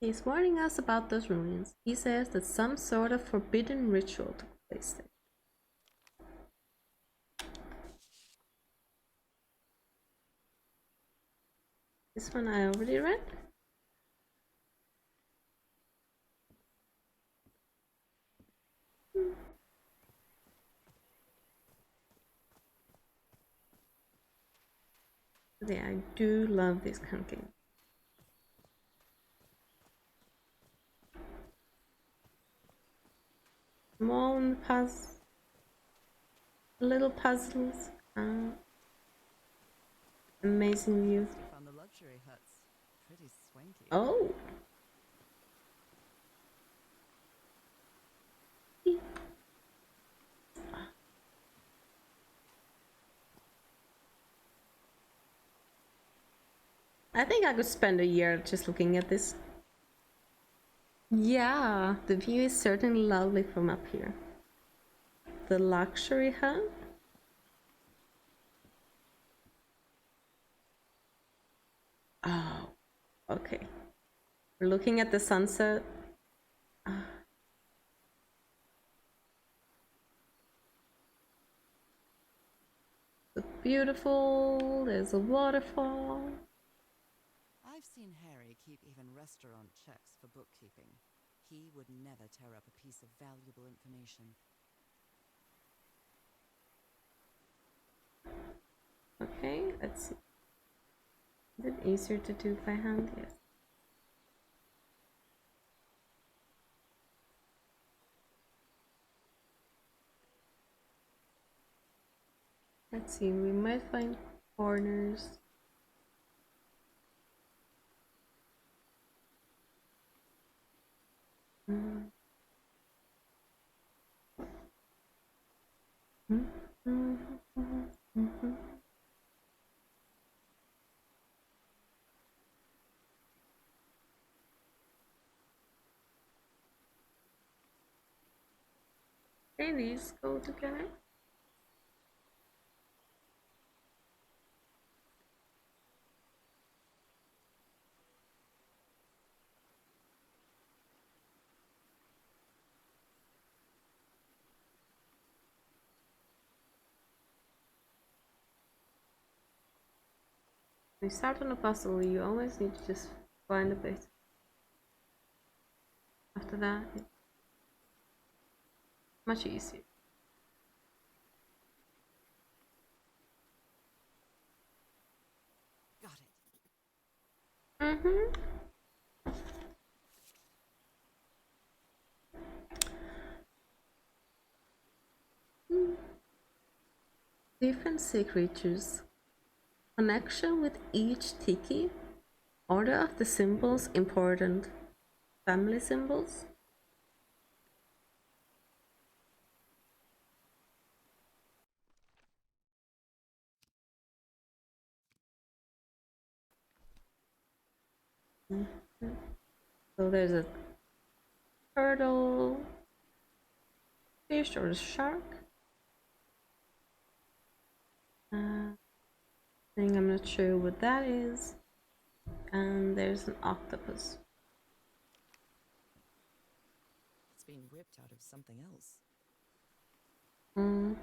He's warning us about those ruins. He says that some sort of forbidden ritual took place there. This one I already read. Yeah, I do love this kind of game. Small little puzzles. Amazing views. Found the luxury huts. Pretty swanky. Oh. I think I could spend a year just looking at this. Yeah, the view is certainly lovely from up here. The luxury hut. Oh, okay. We're looking at the sunset. It's beautiful. There's a waterfall. I've seen Harry keep even restaurant checks for bookkeeping. He would never tear up a piece of valuable information. Okay, let's see. Is it easier to do by hand? Yes. Let's see, we might find corners. Okay, these go together. When you start on a puzzle, you always need to just find a bit. After that, it's much easier. Got it. Different sea creatures. Connection with each tiki. Order of the symbols important. Family symbols. So there's a turtle, fish, or a shark. Thing I'm not sure what that is. And there's an octopus. been whipped out of something else. Mm.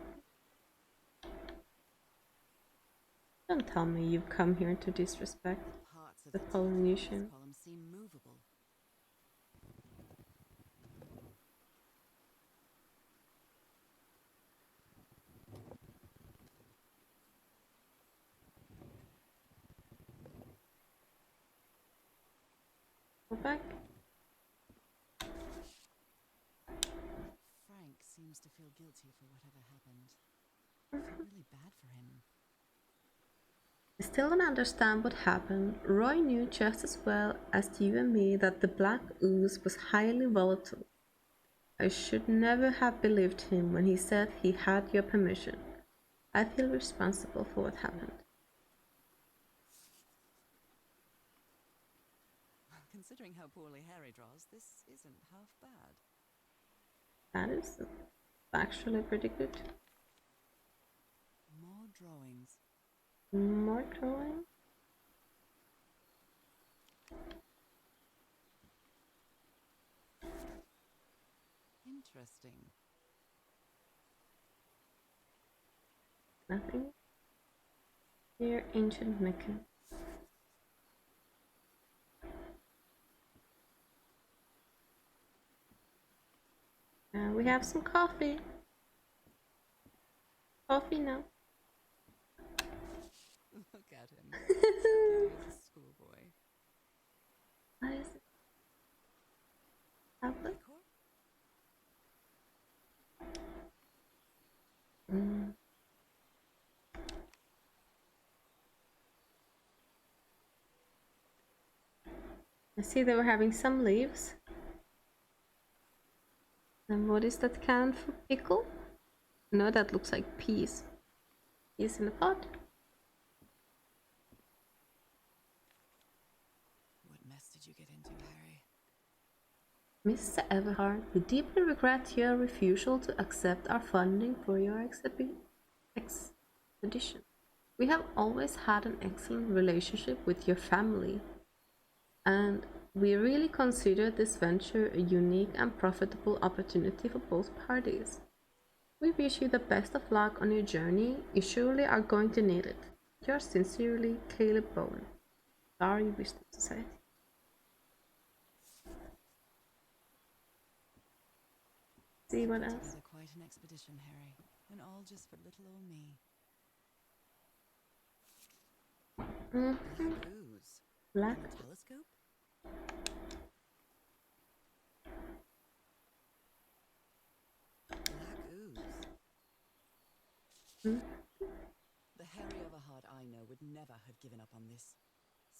Don't tell me you've come here to disrespect Parts of the the teeth Polynesian. column seem movable. Go back. Frank seems to feel guilty for whatever happened. I feel really bad for him. I still don't understand what happened. Roy knew just as well as you and me that the black ooze was highly volatile. I should never have believed him when he said he had your permission. I feel responsible for what happened. Considering how poorly Harry draws, this isn't half bad. That is actually pretty good. More drawings. More drawing. Interesting. Nothing. Dear ancient Mecca. We have some coffee. Coffee now. Look at him. Giddy as a schoolboy. What is it? Tablet? Decor? Mm. I see they were having some leaves. And what is that can for pickle? No, that looks like peas. Peas in a pot. What mess did you get into, Harry? Mr. Everhard, we deeply regret your refusal to accept our funding for your expedition. We have always had an excellent relationship with your family, and we really consider this venture a unique and profitable opportunity for both parties. We wish you the best of luck on your journey. You surely are going to need it. Yours sincerely, Caleb Bowen. Sorry, Wisdom Society. See what Put else? together quite an expedition, Harry, and all just for little old me. Black ooze. Black. And a telescope? Black ooze. Mm. The Harry Everhard I know would never have given up on this.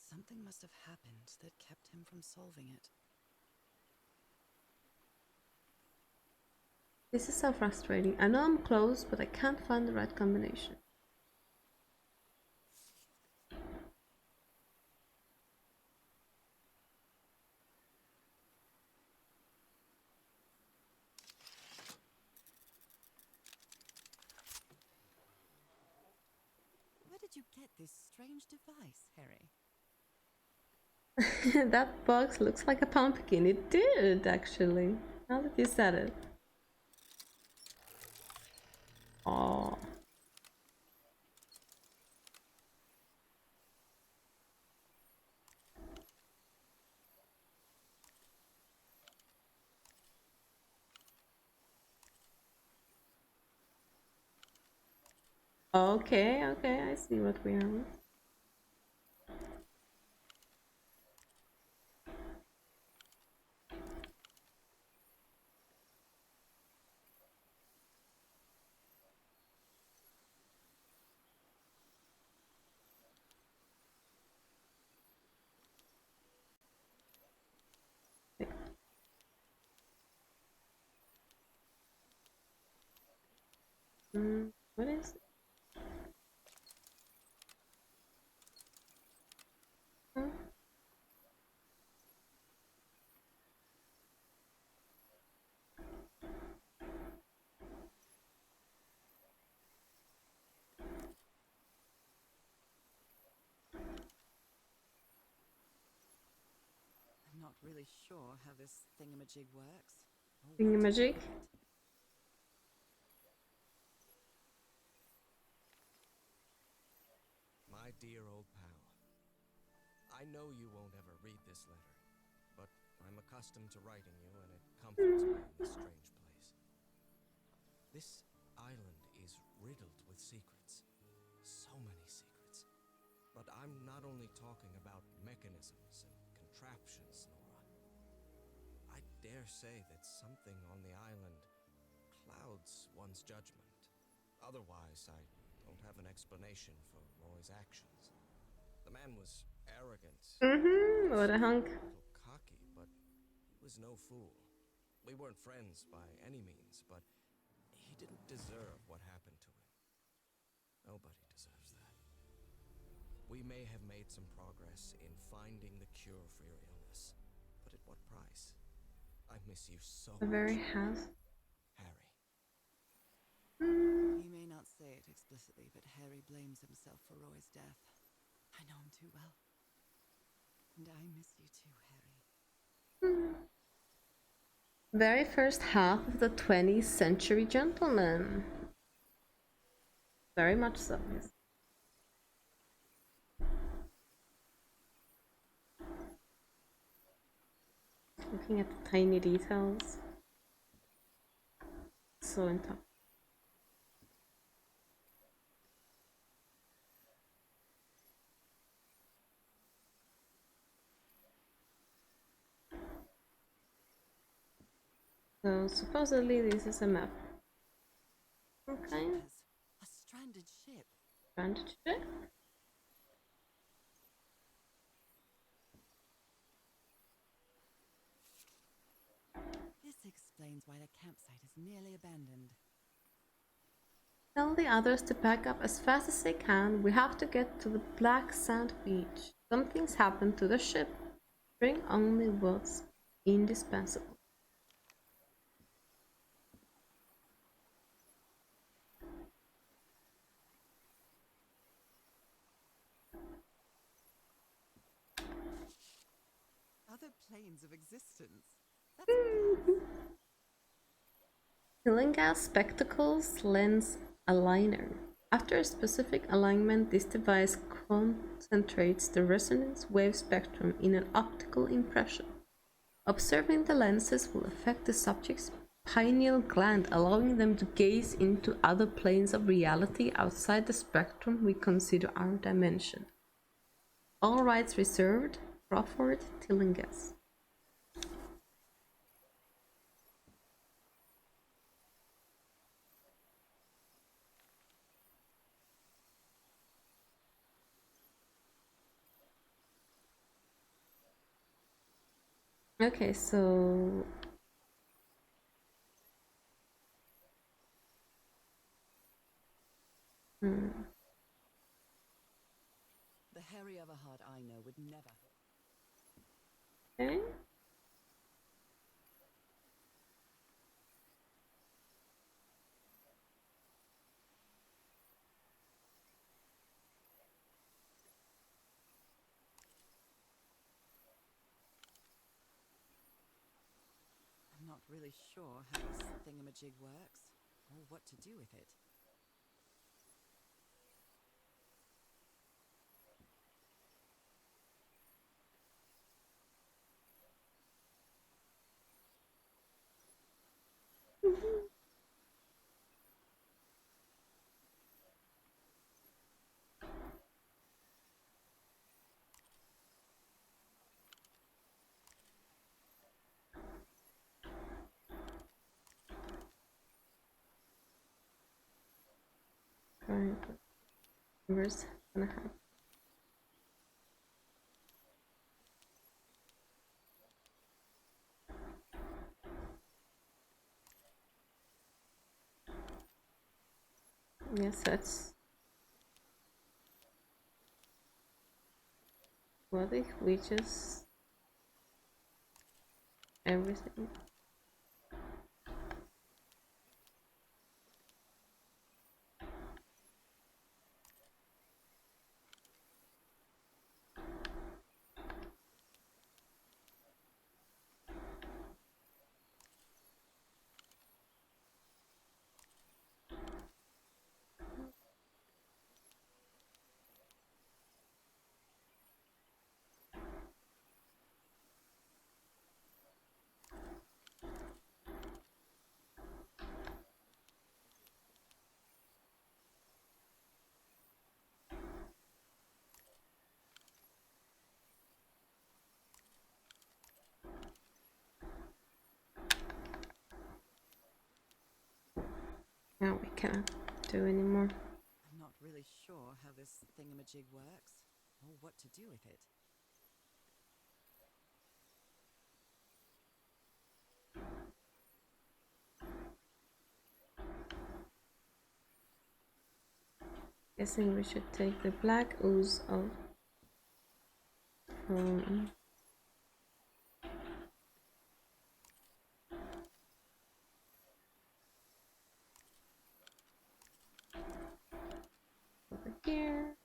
Something must have happened that kept him from solving it. This is so frustrating. I know I'm close, but I can't find the right combination. Where did you get this strange device, Harry? That box looks like a pumpkin. It did, actually. Now that you said it. Oh. Okay, okay, I see what we are. What is it? Hmm? I'm not really sure how this thingamajig works. Oh, what Thingamajig. to do with it? My dear old pal, I know you won't ever read this letter, but I'm accustomed to writing you, and it comforts me in this strange place. This island is riddled with secrets. So many secrets. But I'm not only talking about mechanisms and contraptions, Nora. I dare say that something on the island clouds one's judgment. Otherwise, I don't have an explanation for Roy's actions. The man was arrogant, What a hunk. a little cocky, but he was no fool. We weren't friends by any means, but he didn't deserve what happened to him. Nobody deserves that. We may have made some progress in finding the cure for your illness, but at what price? I miss you so The very much, house. Harry. He may not say it explicitly, but Harry blames himself for Roy's death. I know him too well. And I miss you too, Harry. Very first half of the 20th century gentleman. Very much so, yes. Looking at the tiny details. So in top. So supposedly this is a map. Okay. Yes, a stranded ship. Stranded ship. This explains why the campsite is nearly abandoned. Tell the others to pack up as fast as they can. We have to get to the black sand beach. Something's happened to the ship. Bring only what's indispensable. Other planes of existence. That's gas. Tillinghast spectacles lens aligner. After a specific alignment, this device concentrates the resonance wave spectrum in an optical impression. Observing the lenses will affect the subject's pineal gland, allowing them to gaze into other planes of reality outside the spectrum we consider our dimension. All rights reserved. Crawford Tillinghast. Okay, so The Harry Everhard I know would never. okay. I'm not really sure how this thingamajig works, or what to do with it. Right. Where's gonna happen? Yes, that's what if we just everything. Now we cannot do anymore. I'm not really sure how this thingamajig works, or what to do with it. Guessing we should take the black ooze of from over here.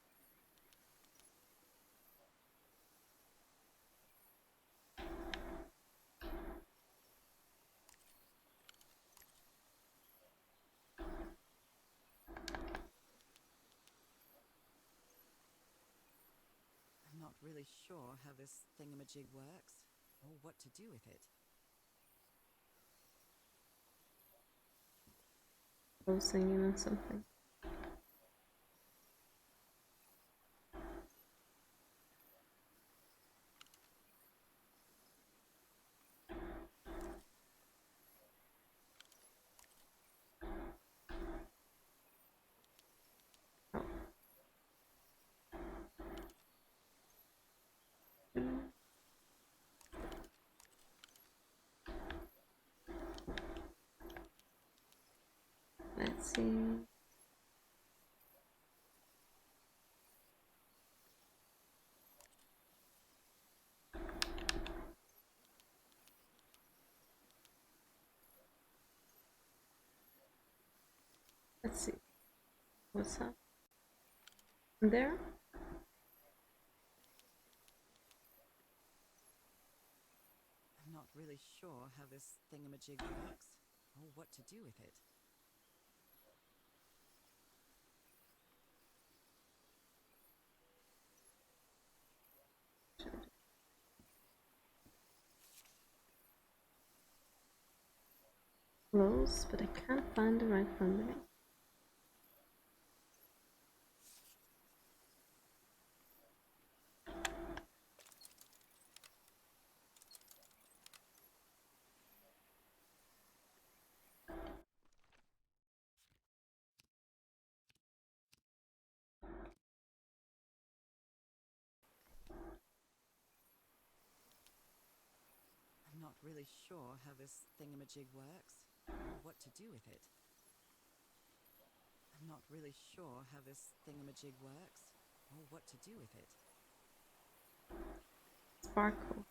I'm not really sure how this thingamajig works, or what to do with it. Closing in on something. Let's see. Let's see. What's up? There? I'm not really sure how this thingamajig works, or what to do with it. Close, but I can't find the right combination. I'm not really sure how this thingamajig works, or what to do with it. I'm not really sure how this thingamajig works, or what to do with it. Sparkle.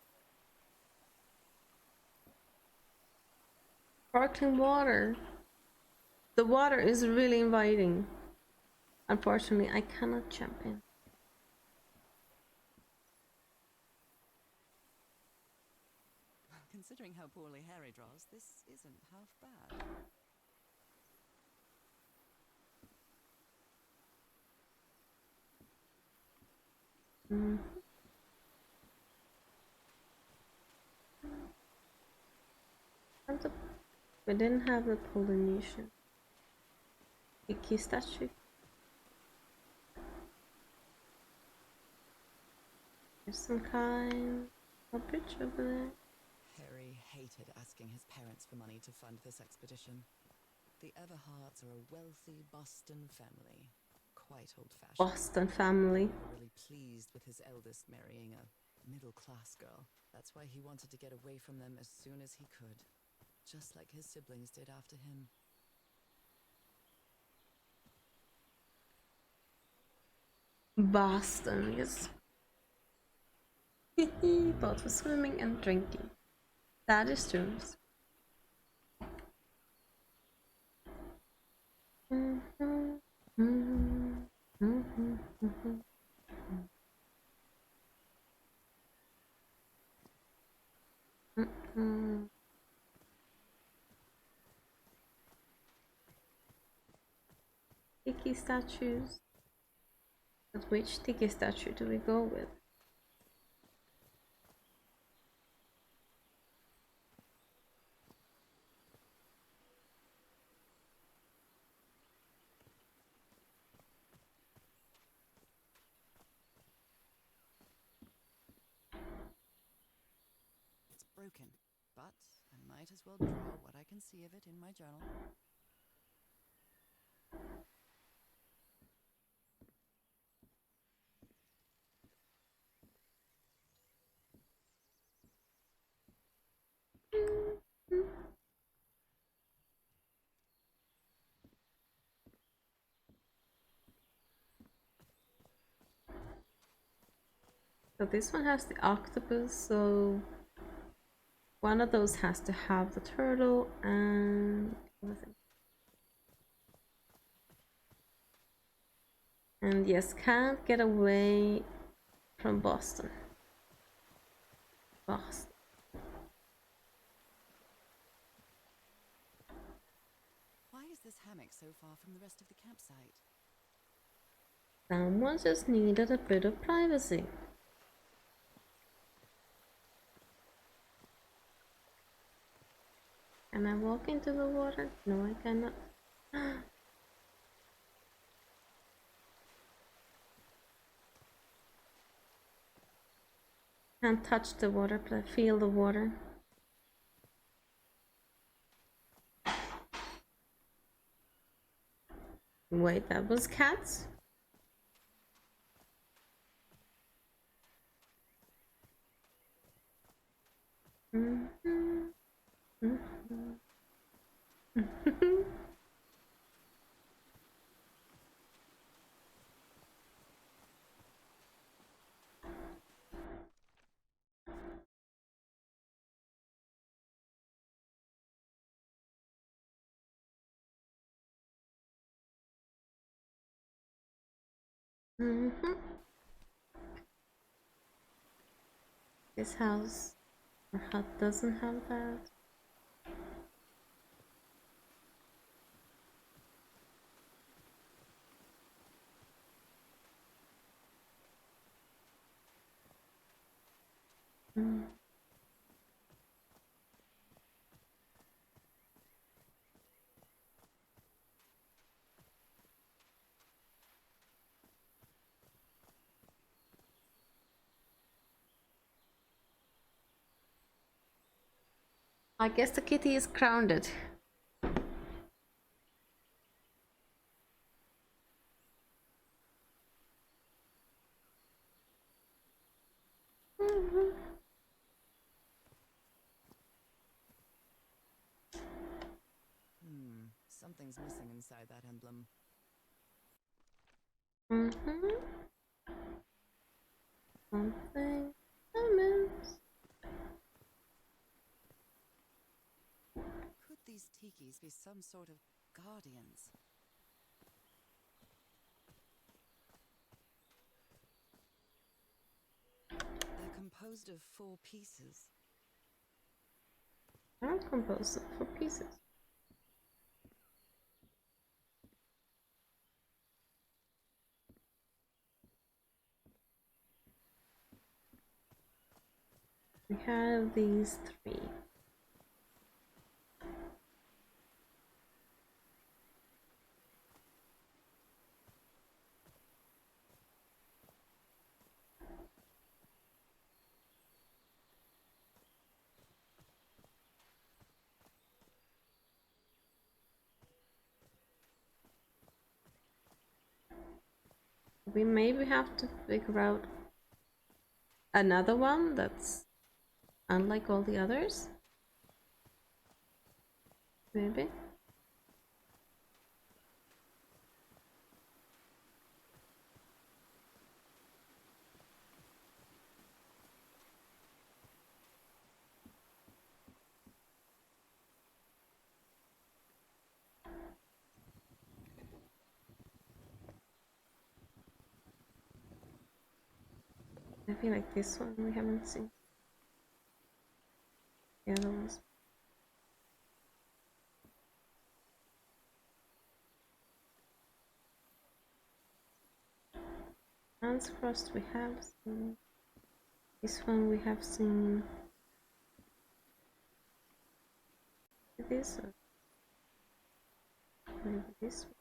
Sparkling water. The water is really inviting. Unfortunately, I cannot jump in. Considering how poorly Harry draws, this isn't half bad. We didn't have the Polynesian. Icky statue. There's some kind of bridge over there. Harry hated asking his parents for money to fund this expedition. The Everharts are a wealthy Boston family, quite old-fashioned. Boston family. They were really pleased with his eldest marrying a middle-class girl. That's why he wanted to get away from them as soon as he could, just like his siblings did after him. Boston, yes. Both for swimming and drinking. That is true. Tiki statues. But which tiki statue do we go with? It's broken, but I might as well draw what I can see of it in my journal. So this one has the octopus, so one of those has to have the turtle and yes, can't get away from Boston. Boston. Why is this hammock so far from the rest of the campsite? Someone just needed a bit of privacy. Can I walk into the water? No, I cannot. Can't touch the water, but feel the water. Wait, that was cats? This house or hut doesn't have that. I guess the kitty is grounded. Something's missing inside that emblem. Something amiss. Could these tikis be some sort of guardians? They're composed of 4 pieces. Are composed of 4 pieces. We have these 3. We maybe have to figure out another one that's unlike all the others. Maybe. I feel like this one we haven't seen. The other ones. Hands crossed we have seen. This one we have seen. This or maybe this one.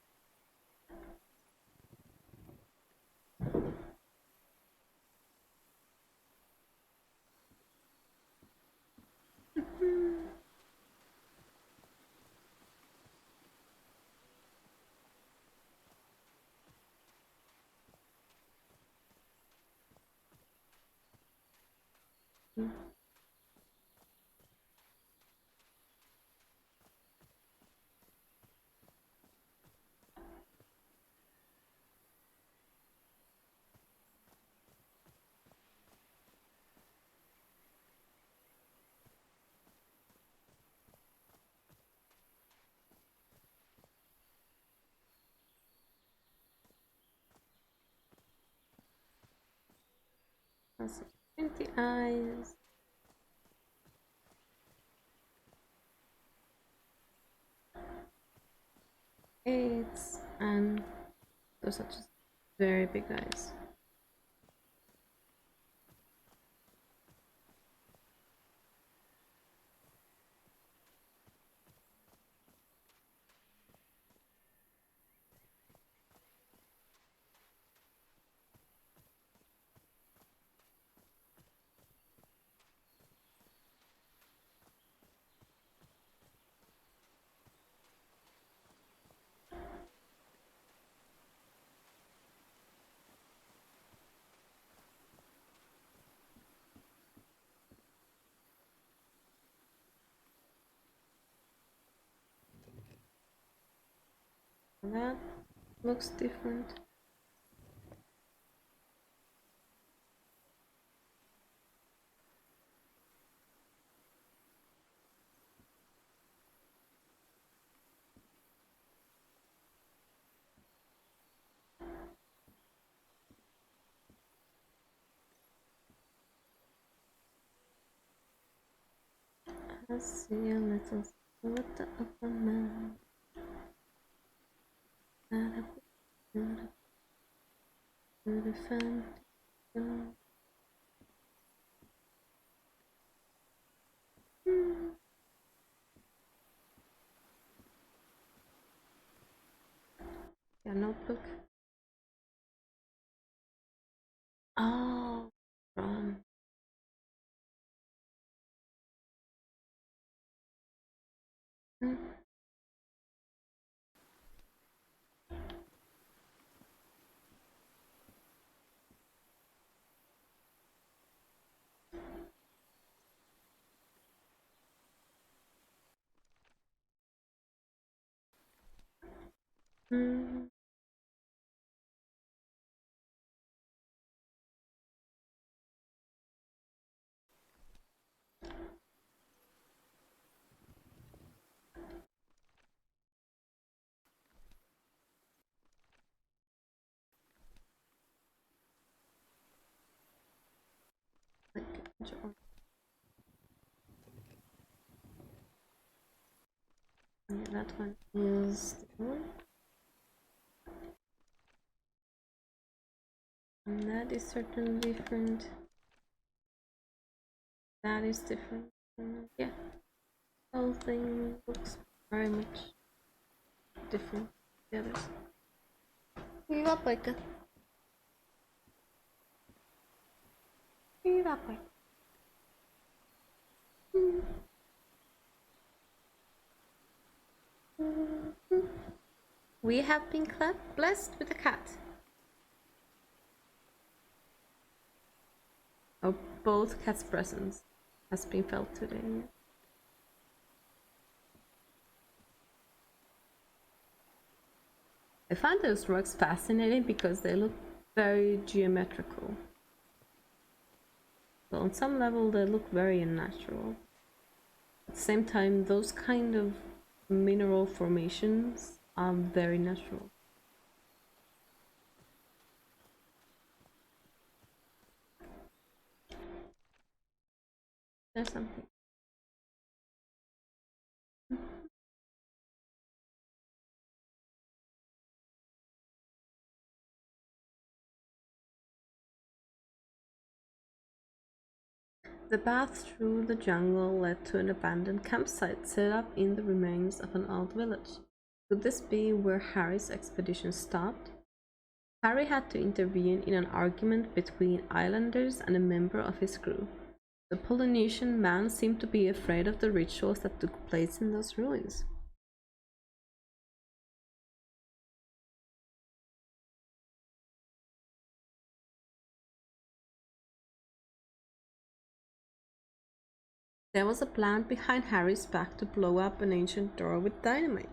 That's 20 eyes. Eights, and those are just very big eyes. That looks different. I see a little silhouette of a man. That I would have found. Your notebook. Oh, wrong. Mm. Mm. Okay, sure. Yeah, that one is different. And that is certainly different. That is different. Yeah, the whole thing looks very much different from the others. Viva Poika. Viva Poika. We have been blessed with a cat. Oh, both cats' presence has been felt today. I find those rocks fascinating because they look very geometrical. Well, on some level they look very unnatural. At the same time, those kind of mineral formations are very natural. There's something. The path through the jungle led to an abandoned campsite set up in the remains of an old village. Could this be where Harry's expedition stopped? Harry had to intervene in an argument between islanders and a member of his crew. The Polynesian man seemed to be afraid of the rituals that took place in those ruins. There was a plan behind Harry's back to blow up an ancient door with dynamite.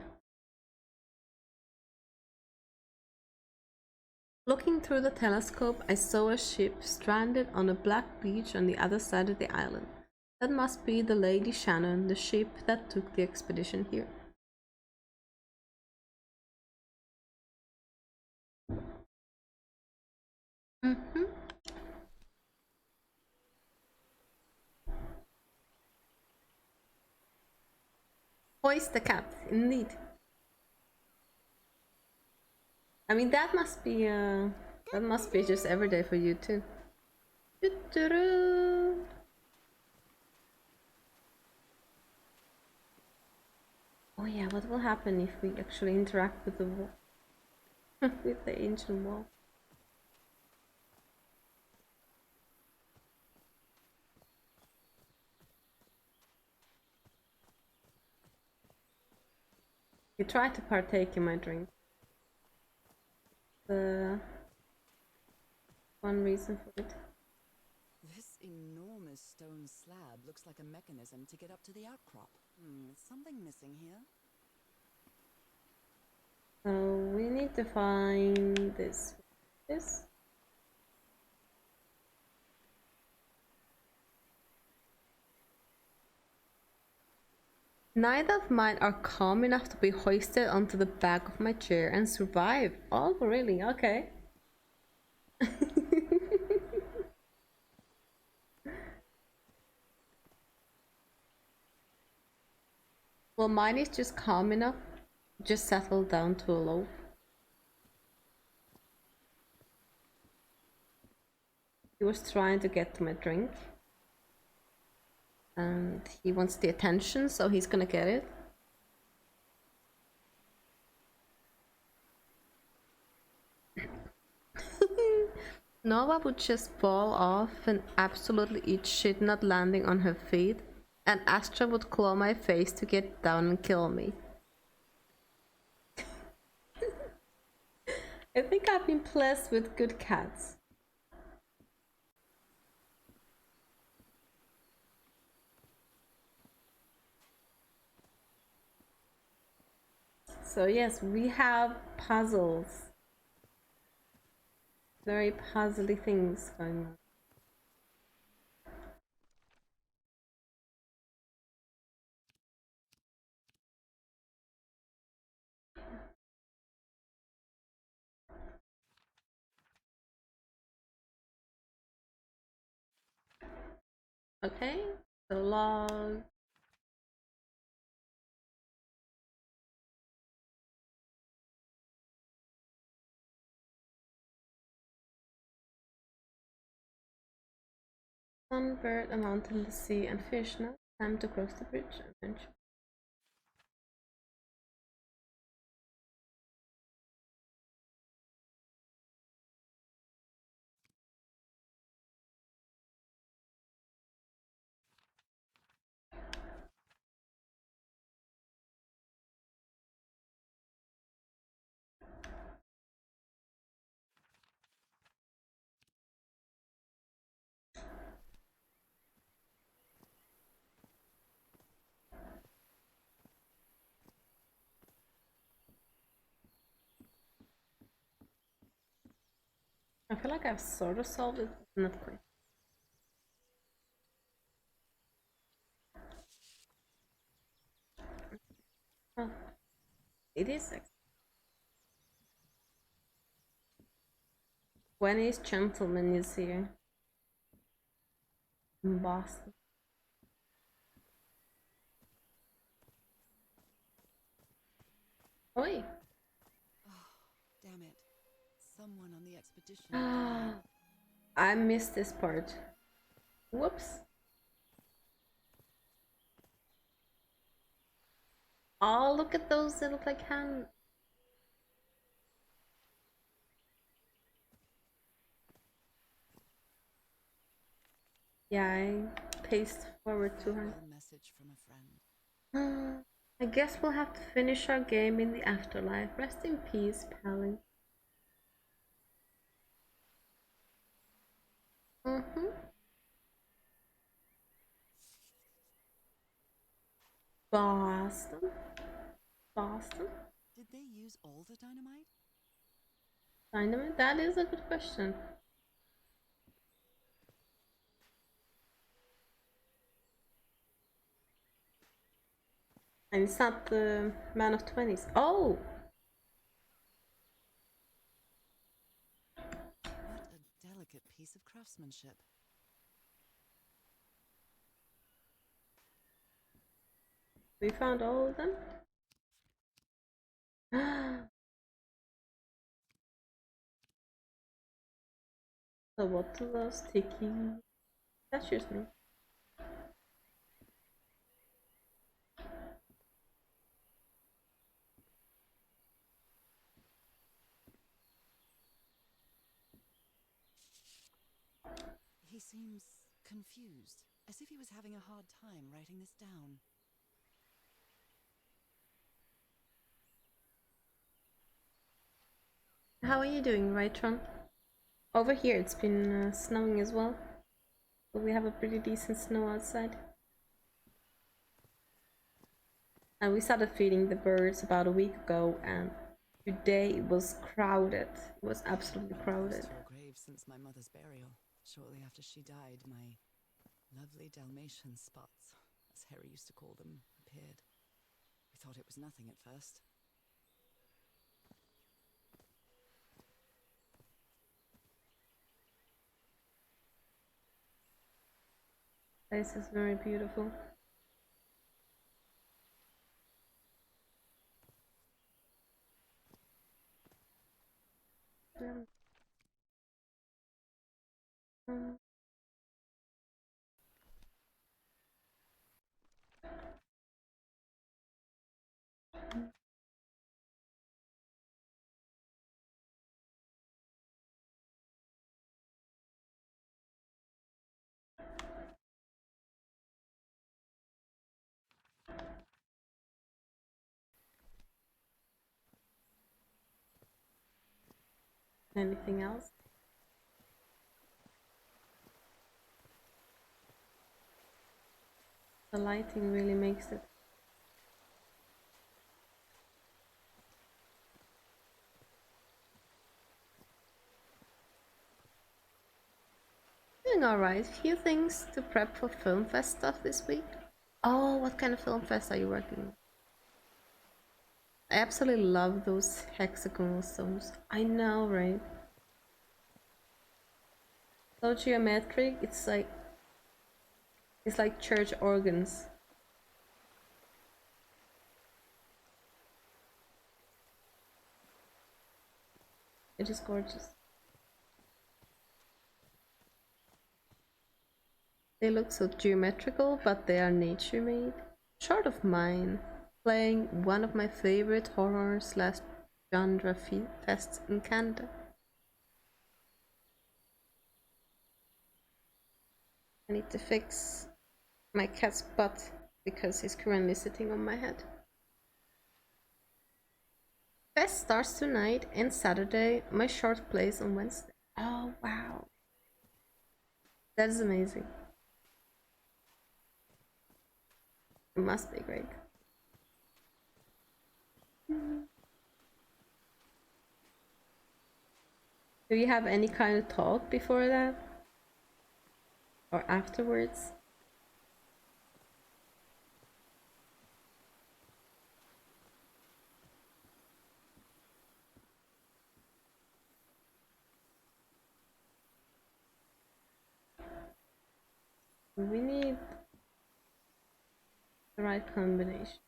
Looking through the telescope, I saw a ship stranded on a black beach on the other side of the island. That must be the Lady Shannon, the ship that took the expedition here. Mm-hmm. Hoist the cat, indeed. I mean, that must be just every day for you too. Doo-doo-doo. Oh yeah, what will happen if we actually interact with the wall? With the ancient wall? You try to partake in my drink. The one reason for it. This enormous stone slab looks like a mechanism to get up to the outcrop. Something missing here? So we need to find this. This? Neither of mine are calm enough to be hoisted onto the back of my chair and survive. Oh, really? Okay. Well, mine is just calm enough. Just settle down to a loaf. He was trying to get to my drink. And he wants the attention, so he's gonna get it. Nova would just fall off and absolutely eat shit not landing on her feet, and Astra would claw my face to get down and kill me. I think I've been blessed with good cats. So yes, we have puzzles. Very puzzly things going on. Okay, so log. Sunbird, a mountain, the sea, and fish. Now time to cross the bridge. Adventure. I feel like I've sort of solved it, but not quite. Oh, it is. When is Gentleman is here? In Boston. Oi! Damn it. Someone on the expedition died. I missed this part. Whoops. Oh, look at those, they look like hands. Yeah, I paced forward to her. Farewell message from a friend. I guess we'll have to finish our game in the afterlife. Rest in peace, Pally. Boston? Boston? Did they use all the dynamite? Dynamite? That is a good question. And it's not the man of 20s. Oh! What a delicate piece of craftsmanship. We found all of them? So what do those sticky statues mean? He seems confused, as if he was having a hard time writing this down. How are you doing, Rytron? Over here it's been snowing as well. But we have a pretty decent snow outside. And we started feeding the birds about a week ago, and today it was crowded. It was absolutely crowded. Close to a grave since my mother's burial. Shortly after she died, my lovely Dalmatian spots, as Harry used to call them, appeared. We thought it was nothing at first. This is very beautiful. Anything else? The lighting really makes it. Doing alright. Few things to prep for Film Fest stuff this week. Oh, what kind of Film Fest are you working on? I absolutely love those hexagonal stones. I know, right? So geometric, it's like church organs. It is gorgeous. They look so geometrical, but they are nature made. Short of mine, playing one of my favorite horror slash genre fests in Canada. I need to fix my cat's butt because he's currently sitting on my head. Fest starts tonight and Saturday. My short plays on Wednesday. Oh wow. That is amazing. It must be great. Do you have any kind of talk before that? Or afterwards? We need the right combination.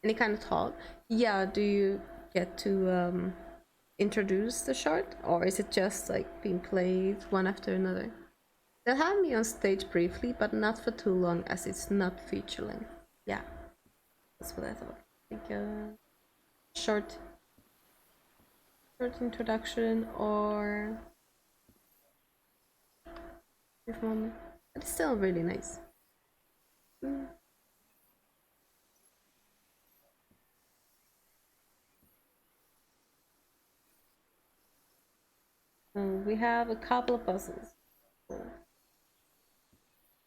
Any kind of talk? Yeah, do you get to introduce the short, or is it just like being played one after another? They'll have me on stage briefly, but not for too long as it's not feature length. Yeah, that's what I thought. Like a short introduction or brief moment. But it's still really nice. So we have a couple of puzzles.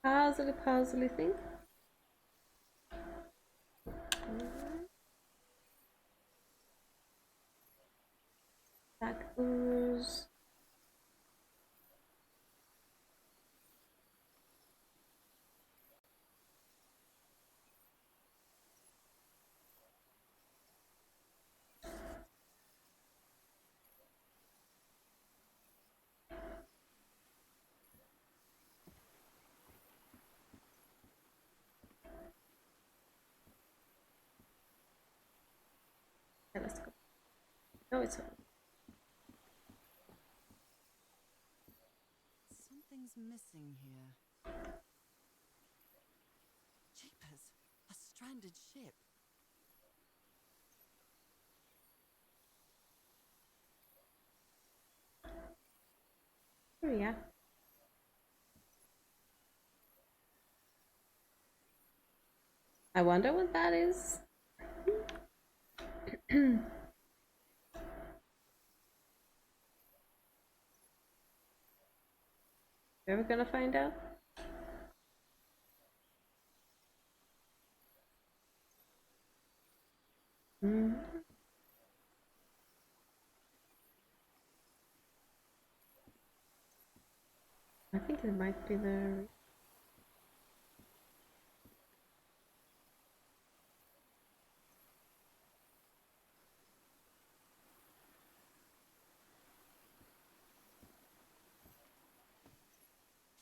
puzzly thing. Black ooze. Okay, let's go. No, it's Something's missing here. Jeepers, a stranded ship. oh yeah. I wonder what that is. Ever gonna find out? I think it might be the.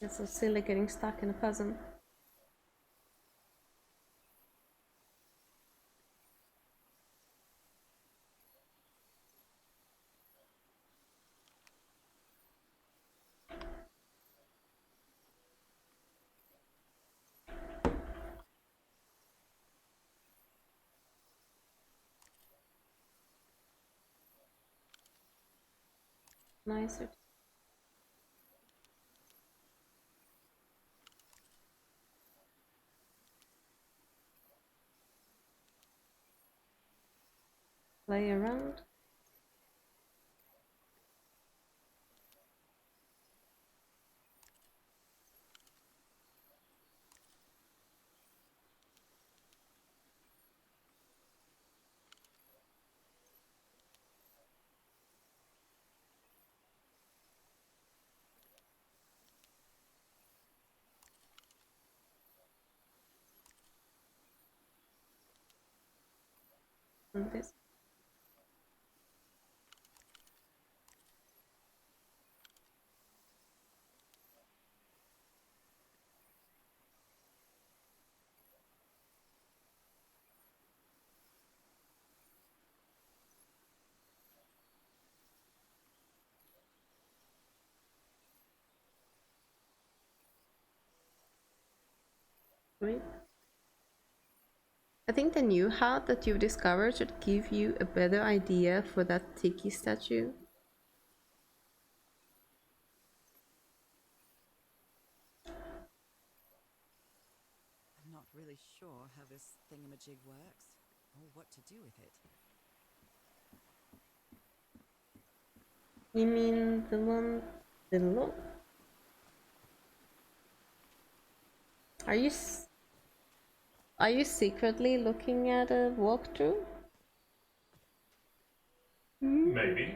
It's so silly getting stuck in a puzzle. Nicer. Play around. And this. Wait. I think the new hat that you've discovered should give you a better idea for that Tiki statue. I'm not really sure how this thingamajig works, or what to do with it. You mean the one below? Are you are you secretly looking at a walkthrough? Maybe.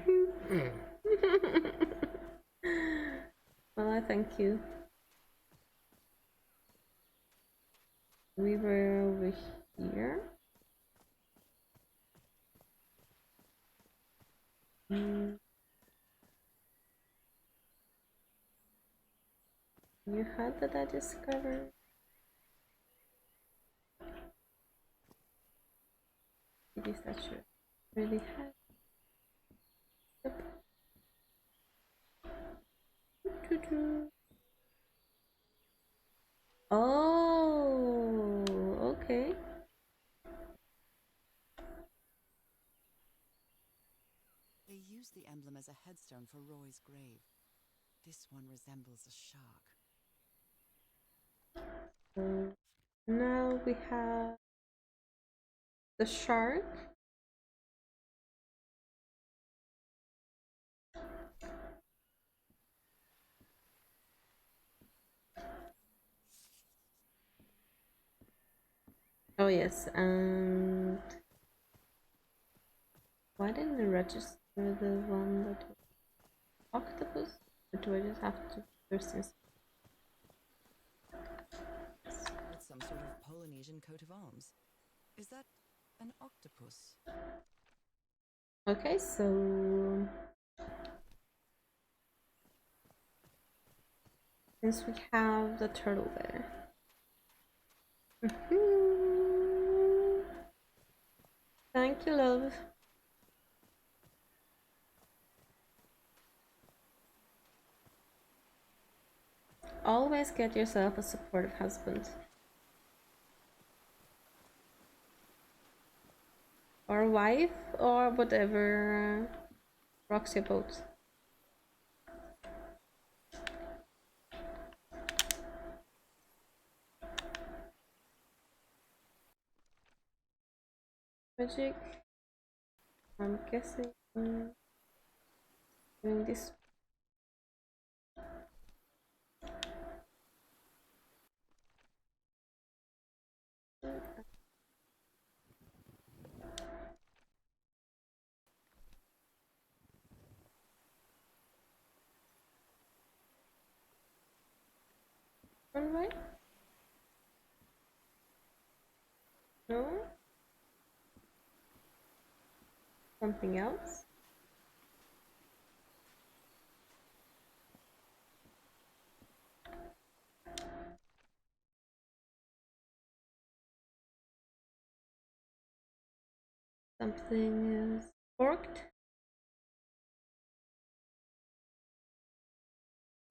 Well, I thank you. We were over here. New hat that I discovered. Tiki statue. Really had. Yep. Oh, okay. They used the emblem as a headstone for Roy's grave. This one resembles a shark. Now we have the shark. Oh yes, and why didn't I register the one that was octopus? Or do I just have to first install? It's some sort of Polynesian coat of arms. Is that an octopus? Okay, so since we have the turtle there. Thank you, love. Always get yourself a supportive husband. Or wife, or whatever rocks your boat. Magic. I'm guessing doing this. Alright. No? Something else? Something is forked.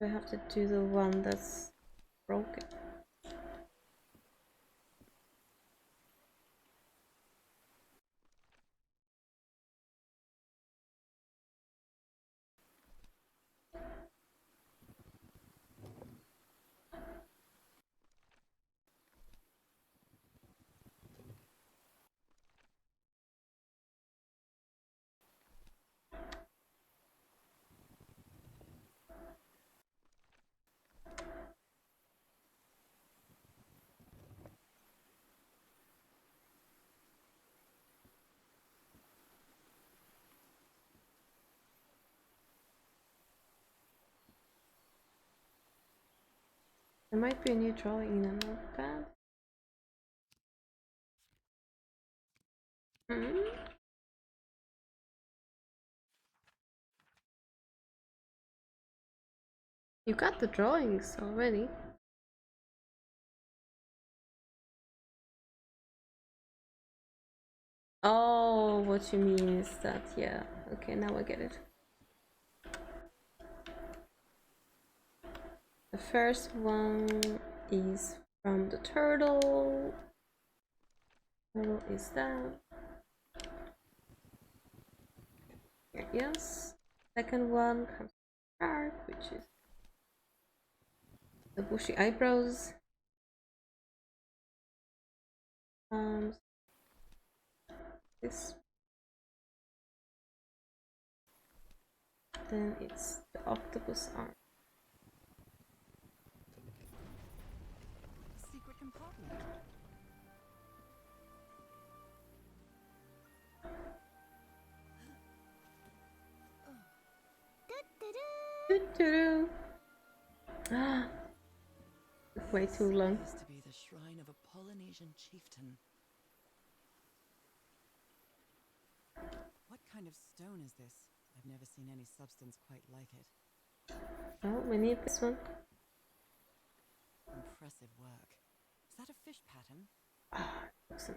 I have to do the one that's broken. There might be a new drawing in a notepad. You got the drawings already. Oh, what you mean is that, yeah. Okay, now I get it. The first one is from the turtle. Turtle is that. Here, yes. Second one comes from the shark, which is the bushy eyebrows. This. Then it's the octopus arm. Secret compartment. Doo-doo-doo. Ah, way too long. This appears to be the shrine of a Polynesian chieftain. What kind of stone is this? I've never seen any substance quite like it. Oh, we need this one. Impressive work. Is that a fish pattern? Ah, awesome.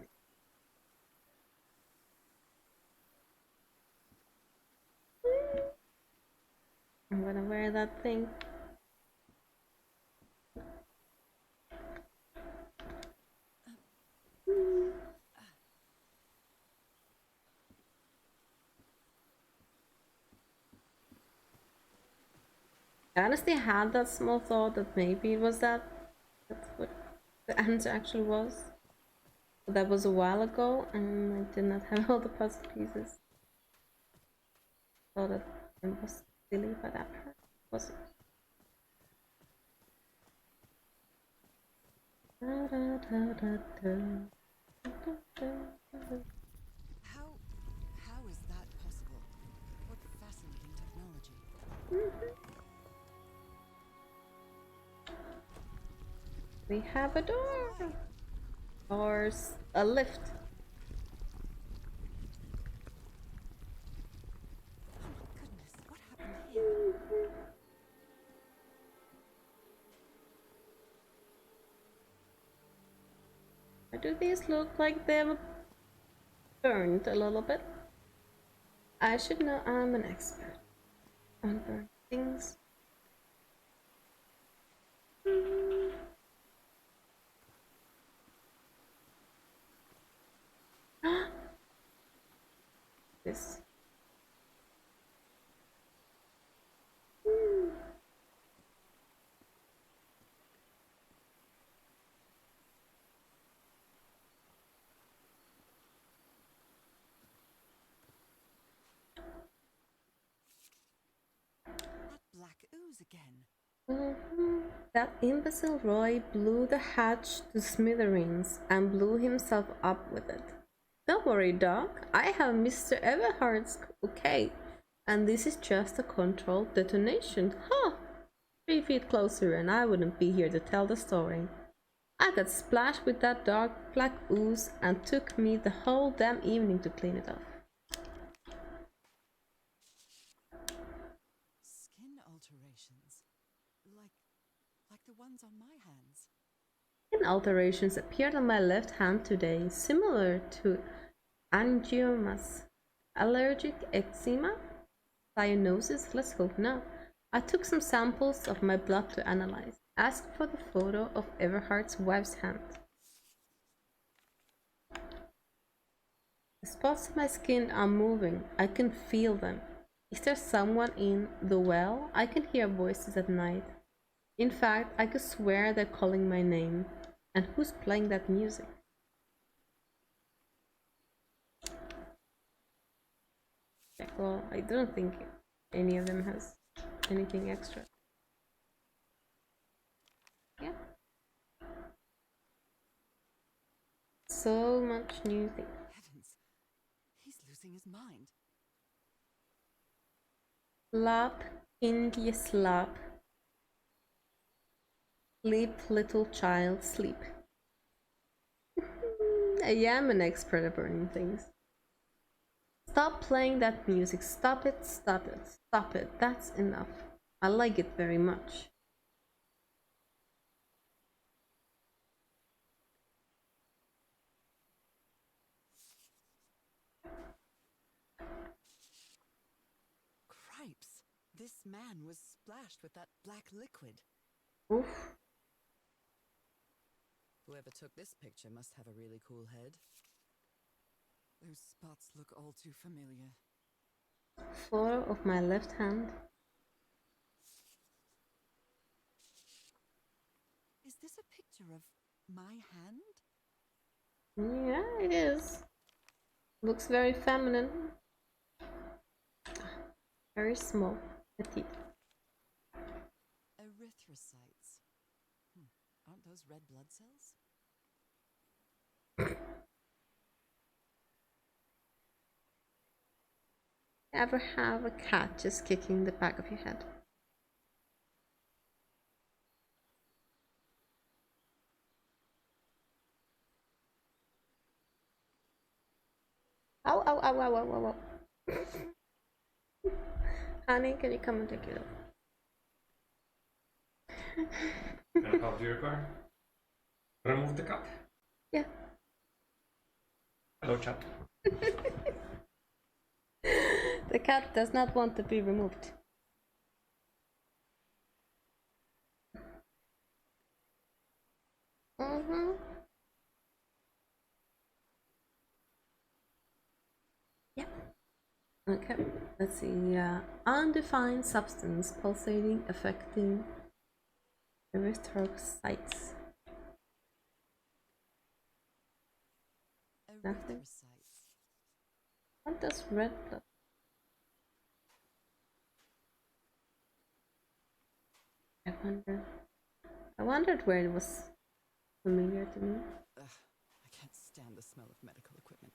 I'm gonna wear that thing. I honestly had that small thought that maybe it was that. That's what the answer actually was. But that was a while ago, and I did not have all the puzzle pieces. Thought that it was silly, but that wasn't. Da, da, da, da, da. How is that possible? What fascinating technology. We have a door. Why? Or a lift. Oh my goodness, what happened here? Why do these look like they've burned a little bit? I should know, I'm an expert on burning things. This. That black ooze again. That imbecile Roy blew the hatch to smithereens and blew himself up with it. Don't worry, Doc. I have Mr. Everhardt's okay, and this is just a controlled detonation. Huh! 3 feet closer, and I wouldn't be here to tell the story. I got splashed with that dark black ooze and took me the whole damn evening to clean it off. Skin alterations. Like the ones on my hands. Skin alterations appeared on my left hand today, similar to angiomas. Allergic eczema? Cyanosis? Let's hope not. I took some samples of my blood to analyze. Asked for the photo of Everhardt's wife's hand. The spots on my skin are moving. I can feel them. Is there someone in the well? I can hear voices at night. In fact, I could swear they're calling my name. And who's playing that music? Well, I don't think any of them has anything extra. Yeah. So much new things. Heavens, he's losing his mind. Slap, India slap. Sleep, little child, sleep. I am an expert at burning things. Stop playing that music. Stop it, stop it, stop it. That's enough. I like it very much. Cripes, this man was splashed with that black liquid. Oof. Whoever took this picture must have a really cool head. Those spots look all too familiar. Photo of my left hand. Is this a picture of my hand? Yeah, it is. Looks very feminine. Very small. Petite. Erythrocytes. Aren't those red blood cells? Ever have a cat just kicking the back of your head? Ow, ow, ow, ow, ow, ow, ow. Honey, can you come and take it off? Can I help you repair? Remove the cat? Yeah. Hello, chat. The cat does not want to be removed. Yeah. Okay. Let's see. Undefined substance pulsating, affecting erythrocytes. Nothing. Erythrocytes. What does red blood? I wondered where it was familiar to me. I can't stand the smell of medical equipment.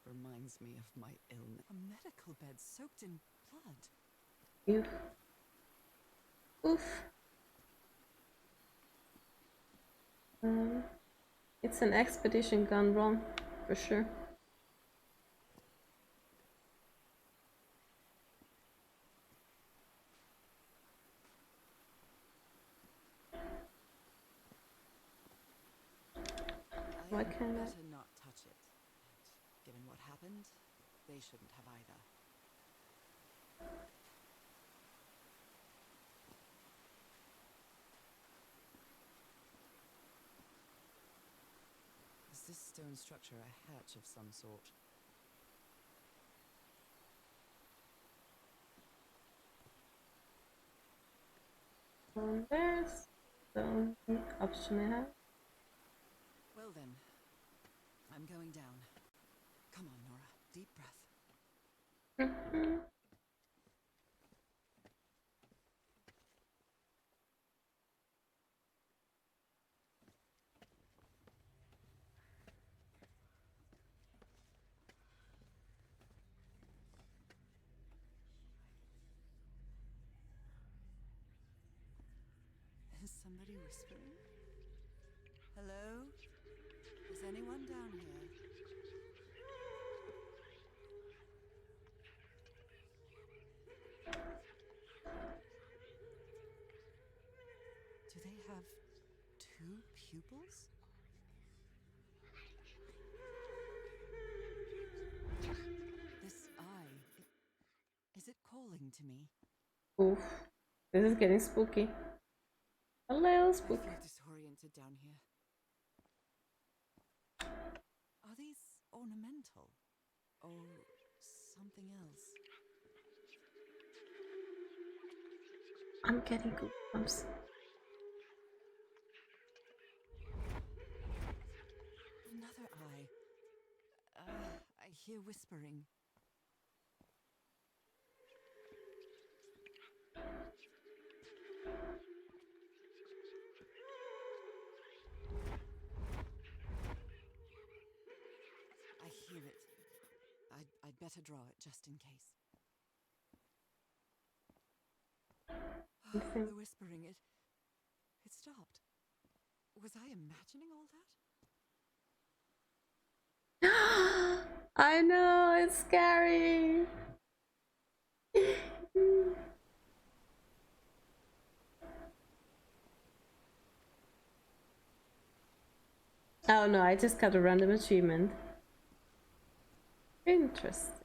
Reminds me of my illness. A medical bed soaked in blood. Oof. Oof. It's an expedition gone wrong, for sure. Why I can't I? better not touch it. And given what happened, they shouldn't have either. Is this stone structure a hatch of some sort? There's the only option I have. Well then, I'm going down. Come on, Nora. Deep breath. Is somebody whispering? Hello? Is anyone down here? Do they have 2 pupils? This eye, is it calling to me? Oof. This is getting spooky. A little I spooky. feel disoriented down here. Are these ornamental? Or something else? I'm getting goosebumps. Another eye. I hear whispering. I hear it. I'd better draw it just in case. Okay. The whispering, it stopped. Was I imagining all that? I know, it's scary. Oh no, I just got a random achievement. Interesting.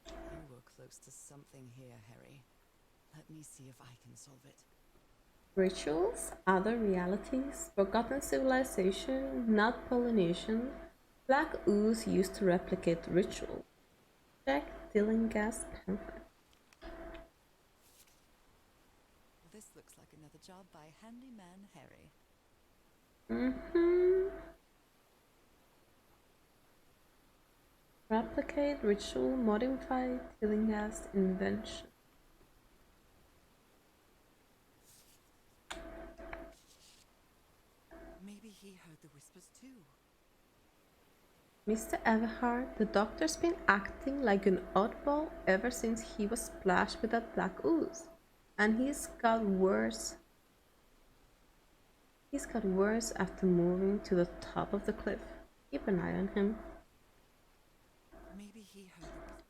You were close to something here, Harry. Let me see if I can solve it. Rituals, other realities, forgotten civilization, not Polynesian, black ooze used to replicate ritual. Jack Dillinghast pamphlet. This looks like another job by Handyman Harry. Replicate, ritual, modify, Tillinghast, invention. Maybe he heard the whispers too. Mr. Everhard, the doctor's been acting like an oddball ever since he was splashed with that black ooze. And he's got worse. He's got worse after moving to the top of the cliff. Keep an eye on him. Maybe he heard the...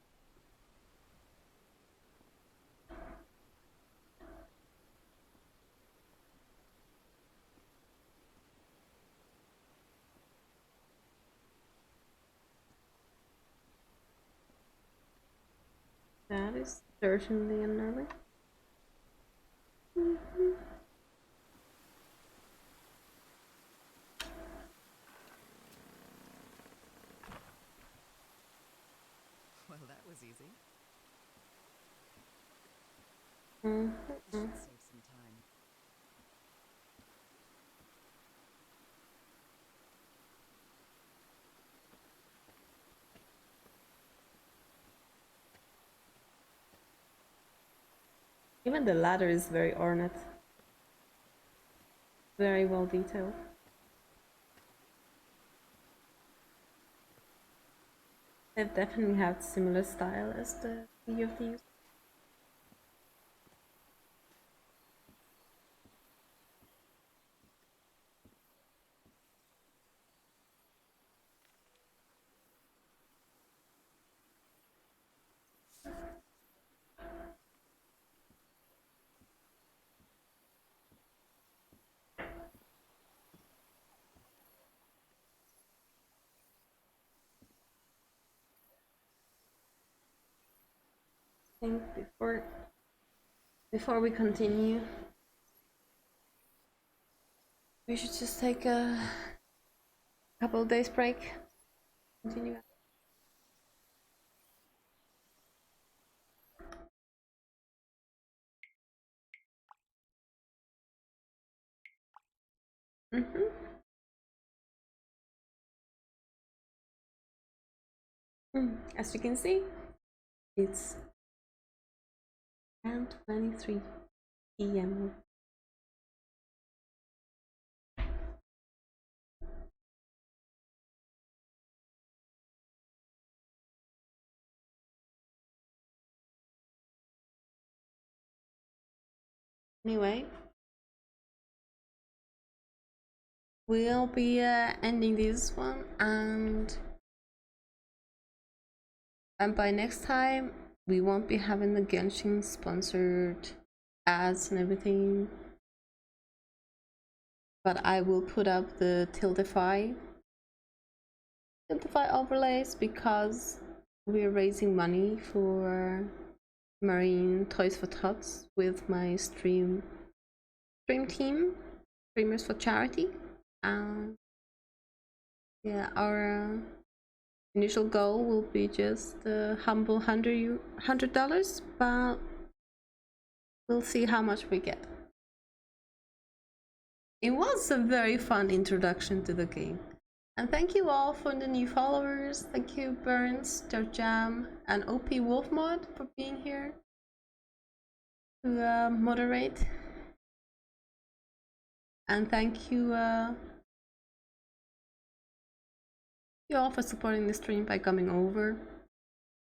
That is certainly another. Well, that was easy. Mm-hmm. This should save some time. Even the ladder is very ornate. very well detailed. They definitely have similar style as the Sea of Thieves. I think before we continue, we should just take a couple of days break. Continue. As you can see, it's 10:23 p.m. Anyway, we'll be ending this one, and by next time we won't be having the Genshin sponsored ads and everything, but I will put up the Tiltify overlays because we're raising money for Marine Toys for Tots with my stream team, Streamers for Charity. Yeah, our initial goal will be just a humble $100, but we'll see how much we get. It was a very fun introduction to the game. And thank you all for the new followers. Thank you Burns, Jam, and OP Wolfmod for being here to moderate. And thank you you all for supporting the stream by coming over.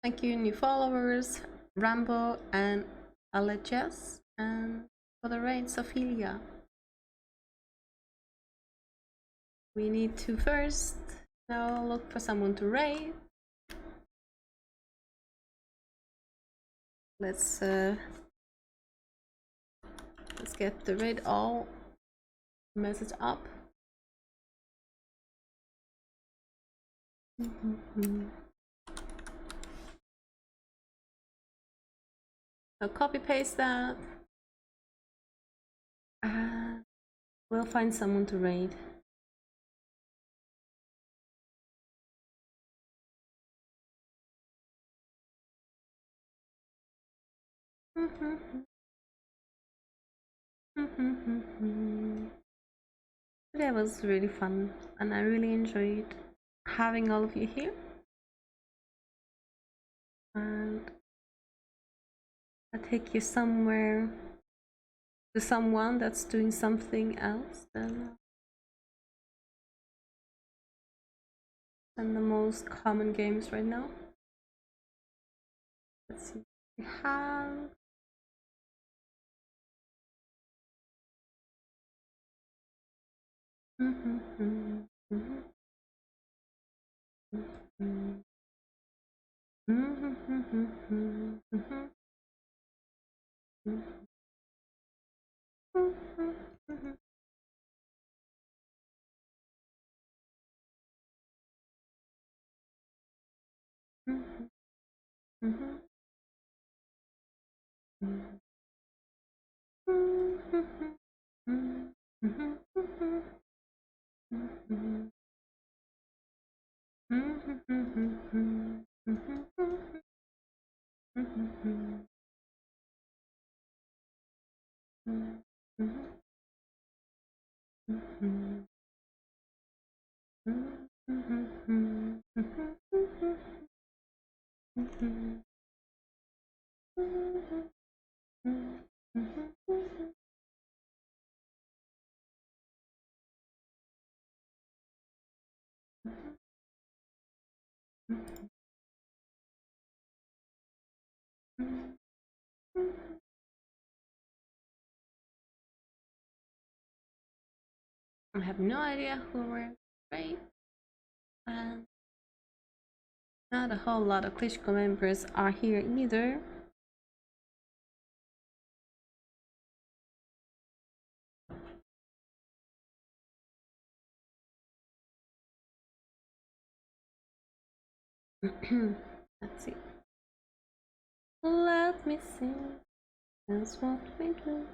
Thank you new followers, Rambo and Aleches, and for the raid, Ophelia. We need to first now look for someone to raid. Let's get the raid all message up. So copy paste that. We'll find someone to raid. Today was really fun and I really enjoyed having all of you here. And I'll take you somewhere to someone that's doing something else than the most common games right now. Let's see what we have. I have no idea who we're right. And not a whole lot of Klitschko members are here either. Let's see. Let me see. That's what we do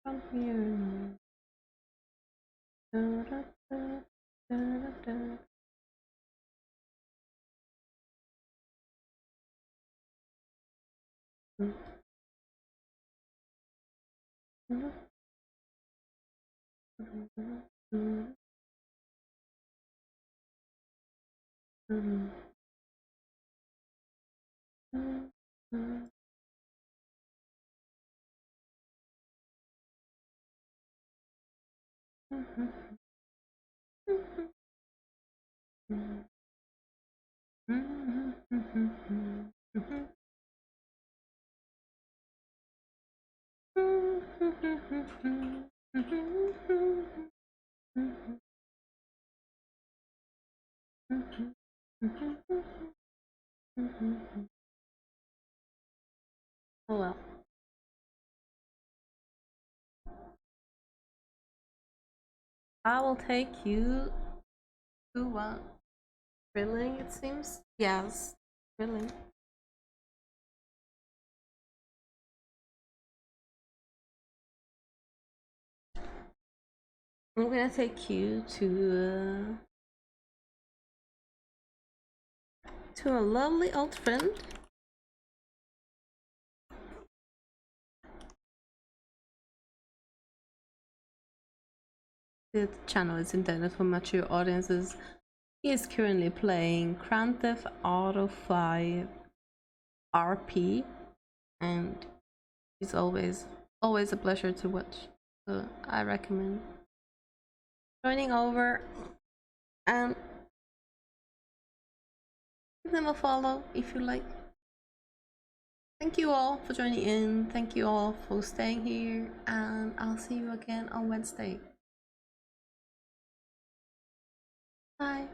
from here. Da, da, da, da, da. Oh well. I will take you to what? Drilling, it seems? Yes, drilling. I'm gonna take you to a lovely old friend. The channel is intended for mature audiences. He is currently playing Grand Theft Auto 5 RP, and it's always a pleasure to watch. So I recommend joining over and give them a follow if you like. Thank you all for joining in. Thank you all for staying here, and I'll see you again on Wednesday. Bye.